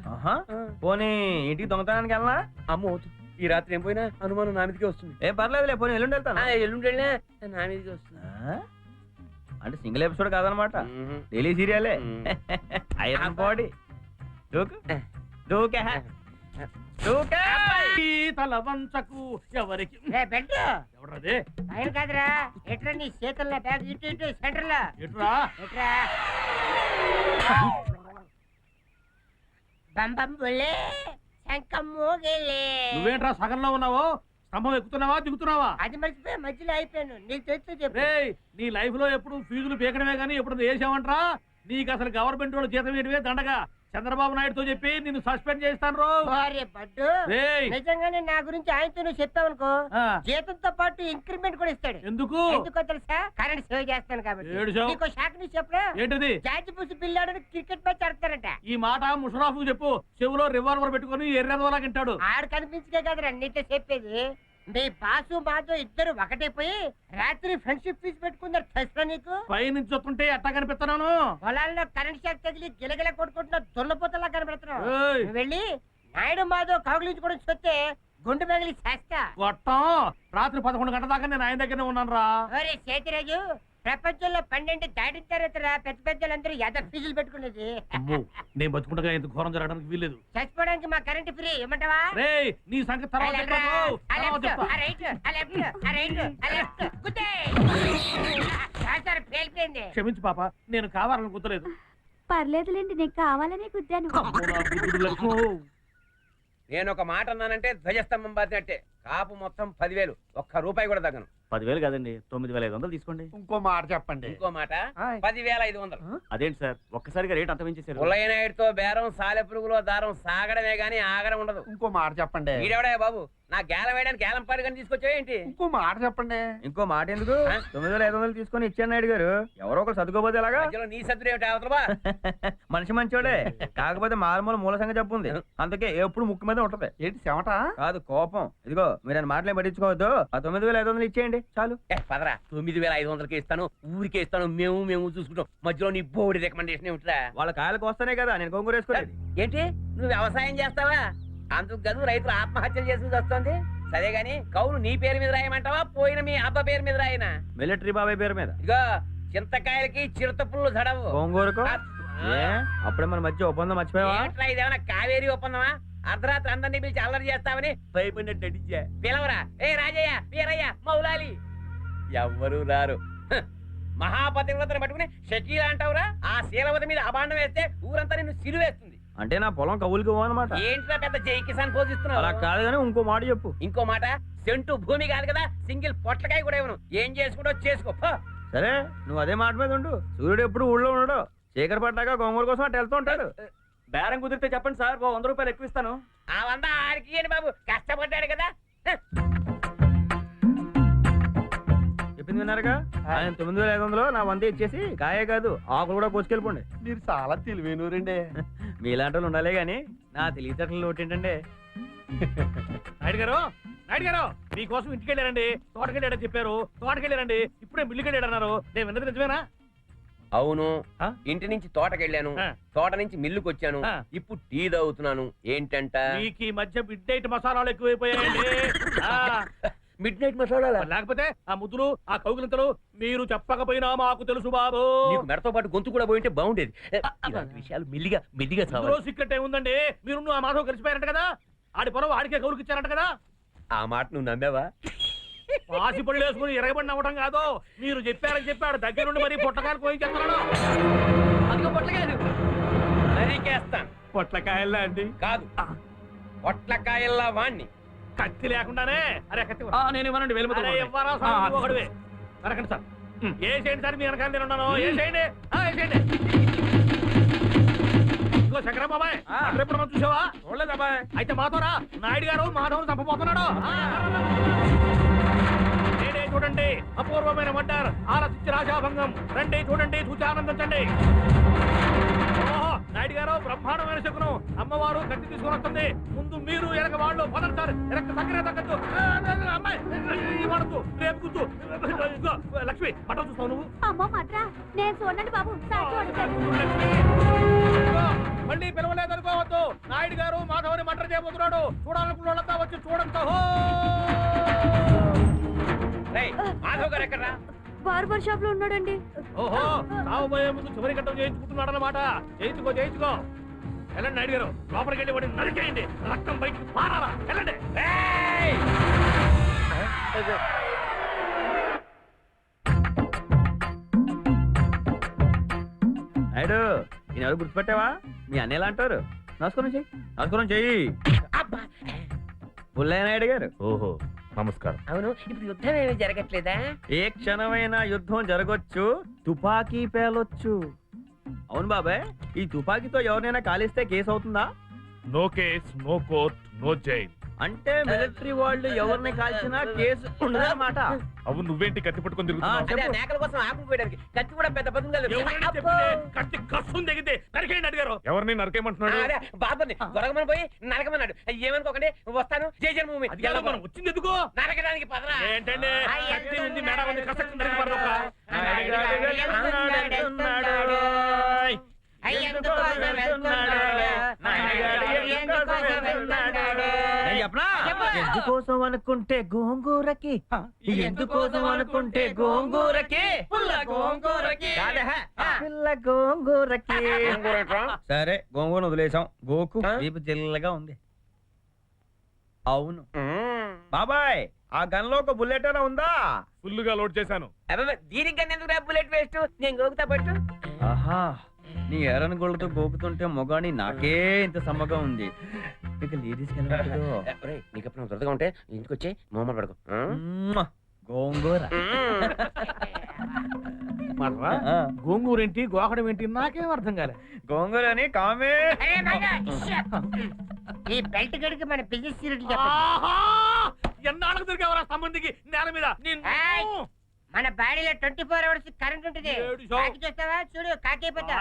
పోనీ ఇంటికి దొంగతనానికి వెళ్ళనా? అమ్మ, ఈ రాత్రి ఏం పోయినా అనుమానం నా మీదకే వస్తుంది. ఏం పర్లేదులే, పోనీ ఎల్లుండి వెళ్తాను. ఎల్లుండి వెళ్ళినా నా మీదకే వస్తుంది. అంటే సింగిల్ ఎపిసోడ్ కాదనమాట, డైలీ సీరియలే. ఐరన్ బాడీ తల వంచకు ఎవరికి ఎవరదే? ఆయన కాదురా, ఎట్రా నీ చేతుల్లో బ్యాగ్ ఇటు ఇటు సెంటర్ లో ఎట్రా ఎట్రా బంబం బుల్లే శంఖం మోగేలే. నువ్వేంట్రా సగంలో ఉన్నావు? స్తంభం ఎక్కుతున్నావా దిగుతున్నావా? అది మర్చిపోయి మధ్యలో అయిపోయాను. నీకు తెలుసు చెప్పు. నీ లైఫ్ లో ఎప్పుడు ఫీజులు పీకడమే కానీ ఎప్పుడు వేసావంట్రా? నీకు అసలు గవర్నమెంట్ వాళ్ళు జీతం వేయడమే దండగా. చంద్రబాబు నాయుడుతో చెప్పి నిన్ను సస్పెండ్ చేస్తాను. నిజంగానే నా గురించి ఆయనతో నువ్వు చెప్పావనుకో, జీతంతో పాటు ఇంక్రిమెంట్ కూడా ఇస్తాడు. ఎందుకు తెలుసా? కరెంట్ సేవ్ చేస్తాను కాబట్టి. నీకు షాక్ న్యూస్ చెప్పరా? ఏంటిది? జార్జి పూసి పిల్లాడు క్రికెట్ మ్యాచ్ ఆడతారట. ఈ మాట ముషరాఫ్ చెప్పు. చెవులో రివాల్వర్ పెట్టుకుని ఎర్రదోలా తింటాడు. ఆడు కనిపించే కదరా నీతో చెప్పేది. మీ బాసు మాతో ఇద్దరు ఒకటైపోయి రాత్రి ఫ్రెండ్షిప్ ఫీజు పెట్టుకున్నారు. తెలుసా నీకు? పై నుంచి వస్తుంటే ఎట్టా కనిపిస్తున్నాను? పొలాల్లో కరెంట్ షాక్ తగిలి గిలగిల కొట్టుకుంటున్న దున్నపోతలా కనబడుతున్నావు. వెళ్ళి నాయుడు మాతో కౌగులించుకోవడం చూస్తే గుండె పగిలి చేస్తా. గొట్టం రాత్రి 11 గంటల దాకా నేను ఆయన దగ్గరనే ఉన్నాను రా. ఒరే సేతిరాజు, ప్రపంచంలో 12 దాటిన తర్వాత పెద్ద పెద్దలందరూ ఎద ఫీజులు పెట్టుకునేది. నేను బతుకుండగా ఇంత ఘోరం జరగడానికి వీల్లేదు. చచ్చిపోవడానికి మా కరెంట్ ఫ్రీ ఇవ్వమంటావా? నీ సంగతి తర్వాత పేలిపోయింది. క్షమించు పాప, నేను కావాలని గుర్తులేదు. పర్లేదులేండి, నీకు కావాలని గుద్దాను. నేను ఒక మాట అన్నానంటే ధ్వజస్తంభం బాధినట్టే. కాపు మొత్తం 10,000, ఒక్క రూపాయి కూడా తగ్గను. 10,000 కాదండి, 9,500 తీసుకోండి. ఇంకో మాట చెప్పండి. ఇంకో మాట 10,500. అదేంటి సార్ ఒక్కసారిగా రేట్ అంత పెంచేశారు? పుల్లయ్యనాయుడుతో బేరం సాలె పురుగులో దారం సాగడమే గానీ ఆగడం ఉండదు. ఇంకో మాట చెప్పండి. ఈడెవడా బాబు నా గేలం వేయడానికి గేలం పాడు కానీ తీసుకొచ్చావు ఏంటి? ఇంకో మాట చెప్పండి. ఇంకో మాట ఎందుకు? 9,500 తీసుకొని ఇచ్చాను నాయుడు గారు. ఎవరో ఒకరు సర్దుకోపోతే ఎలాగా? మధ్యలో నీ సద్దురు ఏమిటి అవతలవా? మనిషి మంచోడే, కాకపోతే మారుమూల మూల సంగతి చెప్పు ఉంది. అందుకే ఎప్పుడు ముక్కు మీద ఉంటది. ఏంటి చెమట? కాదు కోపం. ఇదిగో మీరు మాటలే పట్టించుకోవద్దు. ఆ 9,500 ఇచ్చేయండి చాలు. పదరా 9,500కి ఇస్తాను, ఊరికే ఇస్తాను, మేము చూసుకుంటాం. మధ్యలో నీ బోడి రికమెండేషన్ ఏమిట్రా? వాళ్ళ కాయలకు వస్తానే కదా నేను గొంగూర వేసుకోలేదు. ఏంటి నువ్వు వ్యవసాయం చేస్తావా? అందుకు గదు రైతులు ఆత్మహత్యలు చేసి వస్తుంది. సరే గాని కౌలు నీ పేరు మీద రాయమంటావా, పోయిన మీ అబ్బ పేరు మీద రాయనా? మిలిటరీ బాబాయ్ పేరు మీద. ఇగో చింతకాయలకి చిరుత పుల్లు జడవు. గోంగూరకు అప్పుడే మన మధ్య ఒప్పందం మర్చిపోయావా? ఏమిట్రా ఇదేమన్నా కావేరి ఒప్పందమా? అర్ధరాత్రి అందరినీ పిలిచి అల్లరి చేస్తామని భయపడినట్టు నటించా. పిలవరా, ఏ రాజయ్య, వీరయ్య, మౌలాలి, ఎవ్వరూ రారు. మహాపతివ్రతను పట్టుకుని షకీల అంటావురా? ఆ శీలవతి మీద అబాండం వేస్తే ఊరంతా నిన్ను సిలువేస్తుంది. అంటే నా పొలం కవులుకి పోవన్నమాట. ఏంట్రా పెద్ద జై కిసాన్ పోజిస్తున్నావు? అలా కాదు కానీ ఇంకో మాట చెప్పు. ఇంకో మాట, సెంటు భూమి కాదు కదా, సింగిల్ పొట్లకాయ కూడా ఇవ్వను. ఏం చేసుకుంటో చేసుకో. సరే నువ్వు అదే మాట మీద ఉండు. సూర్యుడు ఎప్పుడు ఊళ్ళో ఉండడు. చీకటి పడ్డాక గోంగూర కోసం అటు వెళ్తూ ఉంటాడు. బేరం కుదిరితే చెప్పండి సార్, 100 రూపాయలు ఎక్కువ ఇస్తాను. ఆ 100 ఆడికి ఇయ్యండి బాబు, కష్టపడ్డాడు కదా. చెప్పింది విన్నారుగా? ఆయన 9,500 నా 100 ఇచ్చేసి కాయే కాదు ఆకులు కూడా కోసుకెళ్ళిపోండి. మీరు చాలా తెలివైనరండి. మీలాంటి వాళ్ళు ఉండాలే గాని నా తెలివితేటలు లోటు ఏంటండి? నాయుడు గారు మీకోసం ఇంటికి వెళ్ళారండి, తోటకెళ్ళాడని చెప్పారు. తోటకెళ్ళారండి, ఇప్పుడే మిల్లుకి వెళ్ళాడన్నారు. నేను విన్నది నిజమేనా? అవును, ఇంటి నుంచి తోటకెళ్ళాను, తోట నుంచి మిల్లుకి వచ్చాను, ఇప్పుడు టీ తాగుతున్నాను. ఏంటంట? మీకు ఈ మధ్య మిడ్ నైట్ మసాలాలు ఎక్కువైపోయాయండి. మిడ్ నైట్ మసాలా లేకపోతే ఆ ముద్దులు, ఆ కౌగిలింతలు మీరు చెప్పకపోయినా మాకు తెలుసు బాబు. నీకు మెడతో పాటు గొంతు కూడా పోయింటే బాగుండేది. ఇలాంటి విషయాలు మెల్లిగా చావాలి. సీక్రెట్ ఏముందండి? మీరు ఆ మాధవ్ కలిసిపోయారంట కదా, ఆడి పొలం ఆడికే కౌలుకి ఇచ్చారంట కదా. ఆ మాట నువ్వు నమ్మావా? పాసి పళ్ళు వేసుకుని ఎరగబడి నవ్వటం కాదు, మీరు చెప్పారని చెప్పాడు. దగ్గర నుండి మరి పొట్టకాయలు పోయి చెప్తున్నాడు. అందుకో పొట్లకాయలు నరికేస్తాను. పొట్లకాయల్లా అండి? కాదు, పొట్లకాయల్లా వాణ్ణి. కత్తి లేకుండానే. అరే కత్తి నేను ఇవ్వనండి, అరే ఇవ్వరా సార్, ఒకడివే. నరకండి సార్, వేసేయండి సార్, మీ వెనకాల నేను ఉన్నాను. వేసేయండి, వేసేయండి. ఇంకో శంకర బాబాయ్, ఎప్పుడు మనం చూసావా? చూడలేదు బాబాయ్. అయితే మాతోరా, నాయుడు గారు మాధవ్ చంపబోతున్నాడు. నేనే చూడండి, అపూర్వమైన మర్డర్, ఆలోచించి రాజాభంగం. రండి చూడండి, చూసి ఆనందించండి. ఓహో, నాయుడు గారు బ్రహ్మాండమైన శకునం. అమ్మవారు కత్తి తీసుకుని వస్తుంది. ముందు మీరు వెనక వాళ్ళు పదండి సార్. వెనక దగ్గర తగ్గద్దు. అమ్మాయి వాడద్దు, రేపు కూర్చు. లక్ష్మి పట్టం చూస్తావు నువ్వు? అమ్మో మట్రా, నేను చూడండి బాబు. మళ్ళీ పిలవలేదనుకోవద్దు. నాయుడు గారు మాధవని మర్డర్ చేయబోతున్నాడు. చూడాలనుకున్న వాళ్ళంతా వచ్చి చూడంతో. మాధవ్ గారు ఎక్కడా? బార్బర్ షాప్ లో ఉన్నాడండి. ఓహో, సాగుపోయే ముందు చివరి కట్టం చేయించుకుంటున్నాడు అన్నమాట. చేయించుకో. వెళ్ళండి నాయుడు గారు, లోపలికి వెళ్ళి వాడిని నరికేయండి. రక్తం బయటికి పారాలా. వెళ్ళండి. నాయుడు ఈయన ఎవరు గుర్తుపెట్టావా? మీ అన్నయ్యలా అంటారు. నమస్కారం చెయ్యి. పుల్లయ్య నాయుడు గారు. ఓహో నమస్కారం. అవును, ఇప్పుడు యుద్ధం ఏమీ జరగట్లేదా? ఏ క్షణమైన యుద్ధం జరగొచ్చు, తుపాకీ పేలొచ్చు. అవును బాబాయ్, ఈ తుపాకీతో ఎవరినైనా కాలిస్తే కేసు అవుతుందా? No case, no court, no jail. అంటే మిలిటరీ వాళ్ళు ఎవరిని కాల్చినా కేసు ఉండదన్నమాట. అవును, నువ్వేంటి కత్తి పట్టుకొని తిరుగుతున్నావు? మేకల కోసం ఆకులు పోయడానికి కత్తి కూడా పెద్ద బతుకు. కత్తి కష్టం దిగితే నరికేయండి అడిగారు. ఎవరిని నరకేయమంటున్నాడు? బాబుని గొరగమని పోయి నరకమన్నాడు. ఏమనుకోకండి, వస్తాను. జై జన్మభూమి. మనం వచ్చింది ఎందుకు? నరకడానికి పదరా. ఏంటండి, కత్తి ఉంది, మేడ ఉంది, కష్టం నరికి ఎందుకోసం అనుకుంటే గోంగూరకి, ఎందుకోసం అనుకుంటే గోంగూరకి, పిల్ల గోంగూరకి. సరే గోంగూర వదిలేసాం. గోకు వీపు జిల్లగా ఉంది. అవును బాబాయ్, ఆ గన్లో ఒక బుల్లెట్ అయినా ఉందా? ఫుల్ గా లోడ్ చేశాను. దీనికి ఎందుకు బుల్లెట్ వేస్ట్? నేను గోకుతా పట్టు. ఆహా, నీ ఎర్రని గోళ్ళతో గోపుతుంటే మొగాని నాకే ఇంత సమ్మగా ఉంది. ఇక లేడీస్కి ఎలా ఉంటుందో. నీకు ఎప్పుడు త్వరగా ఉంటే ఇంటికి వచ్చి మొహమ్మ పడకు. గోంగూర. మర్రా గోంగూర ఏంటి గోకడం ఏంటి నాకేం అర్థం కాలే. గోంగూర అని కామే. ఈ బెల్ట్ గడికి మన బిజినెస్ ఎన్నాళ్ళకు దొరికేవరా సంబంధికి నేల మీద మన బాడీలో 24 hours కరెంట్ ఉంటుంది. కాకి చూస్తావా చూడు కాకైపోతా.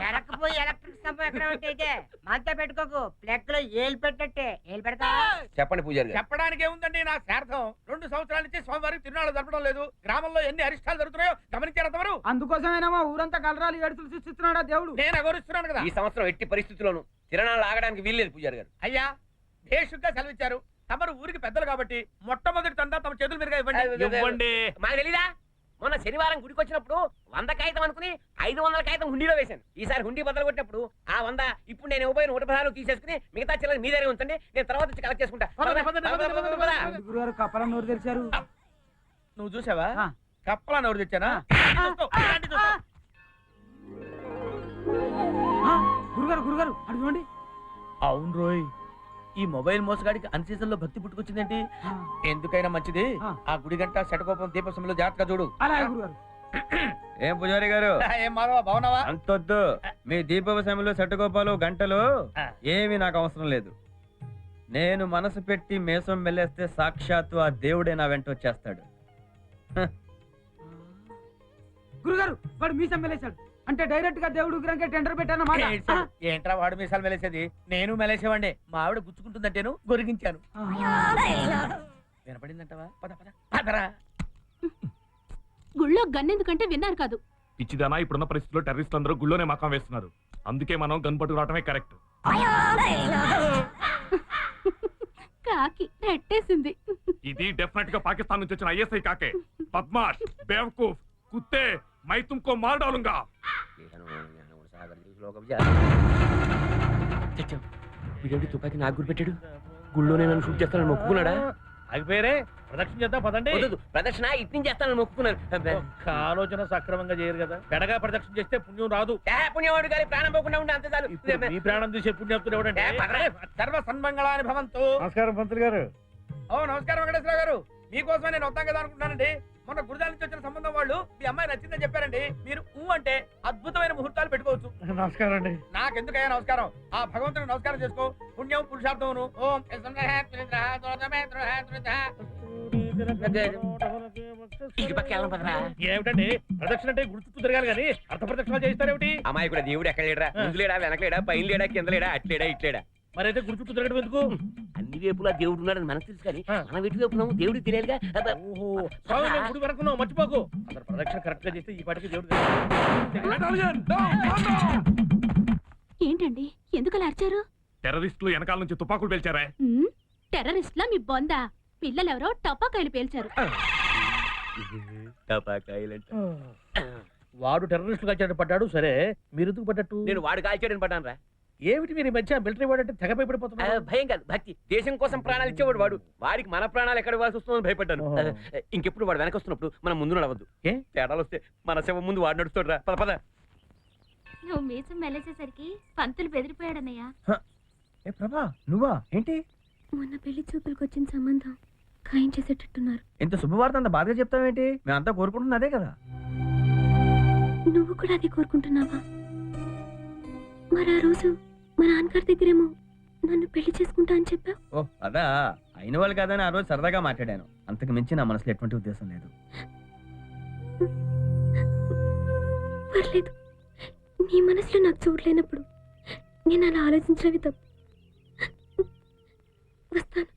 ఎరకపోయి ఎలక్ట్రిక్ స్తంభం ఎక్కడ ఉంటే మనతో పెట్టుకోకు. ప్లగ్ లో ఏలు పెట్టట్టే ఏలు పెడతా. చెప్పండి పూజారి గారు. చెప్పడానికి ఏముందండి నా శార్థం 2 సంవత్సరాల నుంచి స్వామివారికి తిరునాళ్ళు జరపడం లేదు. గ్రామంలో ఎన్ని అరిష్టాలు జరుగుతున్నాయో గమనించారా తమరు? అందుకోసమేనా మా ఊరంతా కలరాలు ఏడుతులు సృష్టిస్తున్నాడా దేవుడు? నేను అగౌరవిస్తున్నాను కదా. ఈ సంవత్సరం ఎట్టి పరిస్థితుల్లోనూ తిరణాలు ఆగడానికి వీల్లేదు పూజారి గారు. అయ్యా భేషుగ్గా సెలవిచ్చారు. తమరు ఊరికి పెద్దలు కాబట్టి మొట్టమొదటి తందా తమ చేతుల మీదుగా ఇవ్వండి. మాకు తెలీదా? మొన్న శనివారం గుడికి వచ్చినప్పుడు 100 కాగితం అనుకుని 500 కాగితం హుండీలో వేశాను. ఈసారి హుండీ బదులు కొట్టినప్పుడు ఆ 100 ఇప్పుడు నేను ఉపయోగ 116 తీసేసుకుని మిగతా చిల్లర మీ దగ్గర ఉంచండి. నేను తర్వాత వచ్చి కలెక్ట్ చేసుకుంటా. గురుగారు కప్పలం నోరు తెరిచారు. నువ్వు చూసావా? కప్పలా నోరు తెచ్చానా? గురుగారు గురుగారు అటు చూడండి. అవును రోయ్, ఈ మొబైల్ మోసగాడికి అన్ సీజన్ లో భక్తి పుట్టుకొచ్చిందేంటి? ఎందుకైనా మంచిది ఆ గుడి గంట శటకోపం దీప సమయంలో జాగ్రత్తగా చూడు. ఏం పూజారి గారు ఏం మాధవ బాగున్నావా? అంతొద్దు. మీ దీపవ సమయంలో శటగోపాలు గంటలు ఏమి నాకు అవసరం లేదు. నేను మనసు పెట్టి మేసం మెల్లేస్తే సాక్షాత్తు ఆ దేవుడే నా వెంట వచ్చేస్తాడు. గురుగారు వాడు మీసం మెలేశాడు అంటే డైరెక్ట్ గా దేవుడు విగ్రహంకే టెండర్ పెట్టానమాట. ఏంట్రా వాడు మీసాలు మెలేసేది? నేను మెలేసేవాడిని. మా ఆవిడ గుచ్చుకుంటుందంటేను గొరిగించాను. వినపడిందంటవా? పద పద పదరా. గుళ్ళో గన్నెందుకంటే విన్నారు కాదు. పిచ్చిదానా, ఇప్పుడున్న పరిస్థితుల్లో టెర్రరిస్టులు అందరూ గుళ్ళోనే మకాం వేస్తున్నారు. అందుకే మనం గన్ పట్టుకు రావటమే కరెక్ట్. కాకి నెట్టేసింది. ఇది డెఫినెట్ గా పాకిస్తాన్ నుంచి వచ్చిన ఐఎస్ఐ కాకే. బద్మాష్, బేవకూఫ్, కుత్తే, मैं तुमको मार डालूंगा. వీడేంటి తుపాకి నాకు గురి పెట్టాడు? గుళ్ళోనే నన్ను షూట్ చేస్తానని మొక్కుకున్నాడా? ఆగిపోయారే, ప్రదక్షిణ చేద్దాం పదండి. ప్రదక్షిణ ఇట్ని చేస్తానని మొక్కుకున్నాను. ఆలోచన సక్రమంగా చేయరు కదా. పెడగా ప్రదక్షిణ చేస్తే పుణ్యం రాదు. పుణ్యవాడు గారి ప్రాణం పోకుండా ఉండే అంతే చాలు. మీ ప్రాణం తీసే పుణ్యాప్తులు ఎవడంటే సర్వ సన్మంగళాని భవంతు. నమస్కారం పంతులు గారు. ఓ నమస్కారం వెంకటేశ్వర గారు. మీకోసమే నేను వద్దాం కదా అనుకుంటున్నానండి. మొన్న గురుదాల నుంచి వచ్చిన సంబంధం వాళ్ళు మీ అమ్మాయి నచ్చిందని చెప్పారండి. మీరు అంటే అద్భుతమైన ముహూర్తాలు పెట్టుకోవచ్చు. నమస్కారం అండి. నాకెందుకయ్యా నమస్కారం? ఆ భగవంతుని నమస్కారం చేసుకో. పుణ్యం పురుషార్థమును. ఓం ఏమిటండి ప్రదక్షిణ అంటే గుడి చుట్టూ తిరగాలి కానీ అర్థ ప్రదక్షిణ చేస్తారేమిటి? అమ్మాయి కూడా దేవుడు ఎక్కడ లేడా? ముందు లేడా, వెనక లేడా, పైన లేడా, కింద లేడా, అట్లేడా, ఇట్లేడా? మరైతే గుడి చుట్టూ తిరగడం ఎందుకు? అన్ని వైపులా దేవుడు ఉన్నాడని మనకు తెలుసు కానీ మనం ఎటు వైపున్నాము దేవుడికి తెలియాలిగా. గుడి వరకున్నావు మర్చిపోకు. అసలు ప్రదక్షిణ కరెక్ట్ గా చేస్తే ఈ పాటికి దేవుడు. ఏంటండి ఎందుకు అలా అరిచారు? టెర్రరిస్టులు వెనకాల నుంచి తుపాకులు పేల్చారా? టెర్రరిస్ట్లా మీ బొందా? పిల్లలెవరో టపాకాయలు పేల్చారు. వాడు టెర్రరిస్టులు కాల్చాడు పడ్డాడు. సరే మీరు ఎందుకు పడ్డట్టు? నేను వాడు కాల్చాడని పడ్డాను రా. ఏమిటి మీరు ఈ మధ్య మిలిటరీ వాడు అంటే తెగ భయపడిపోతున్నారు? భయం కాదు, భక్తి. దేశం కోసం ప్రాణాలు ఇచ్చేవాడు వాడు. వాడికి మన ప్రాణాలు ఎక్కడ ఇవ్వాల్సి వస్తుందని భయపడ్డాను. ఇంకెప్పుడు వాడు వెనక వస్తున్నప్పుడు మనం ముందు నడవద్దు. ఏ తేడాలు వస్తే మన శవం ముందు వాడు నడుస్తాడు రా. పద పద. నువ్వు మీసం మెలేసేసరికి పంతులు బెదిరిపోయాడన్నయ్యా. ఏ ప్రభా, నువ్వా? ఏంటి మొన్న పెళ్లి చూపులకు వచ్చిన సంబంధం ఖాయం చేసేటట్టున్నారు. ఇంత శుభవార్త అంత బాధగా చెప్తావేంటి? మేమంతా కోరుకుంటున్నా అదే కదా. నువ్వు కూడా అది కోరుకుంటున్నావా? మరి ఆ రోజు మా నాన్నగారి దగ్గరేమో నన్ను పెళ్లి చేసుకుంటా అని చెప్పావు. ఓ అదా, అయిన వాళ్ళు కాదని ఆ రోజు సరదాగా మాట్లాడాను. అంతకు మించి నా మనసులో ఎటువంటి ఉద్దేశం లేదు. పర్లేదు, నీ మనసులో నాకు చూడలేనప్పుడు నేను అలా ఆలోచించినవి తప్పు. వస్తాను.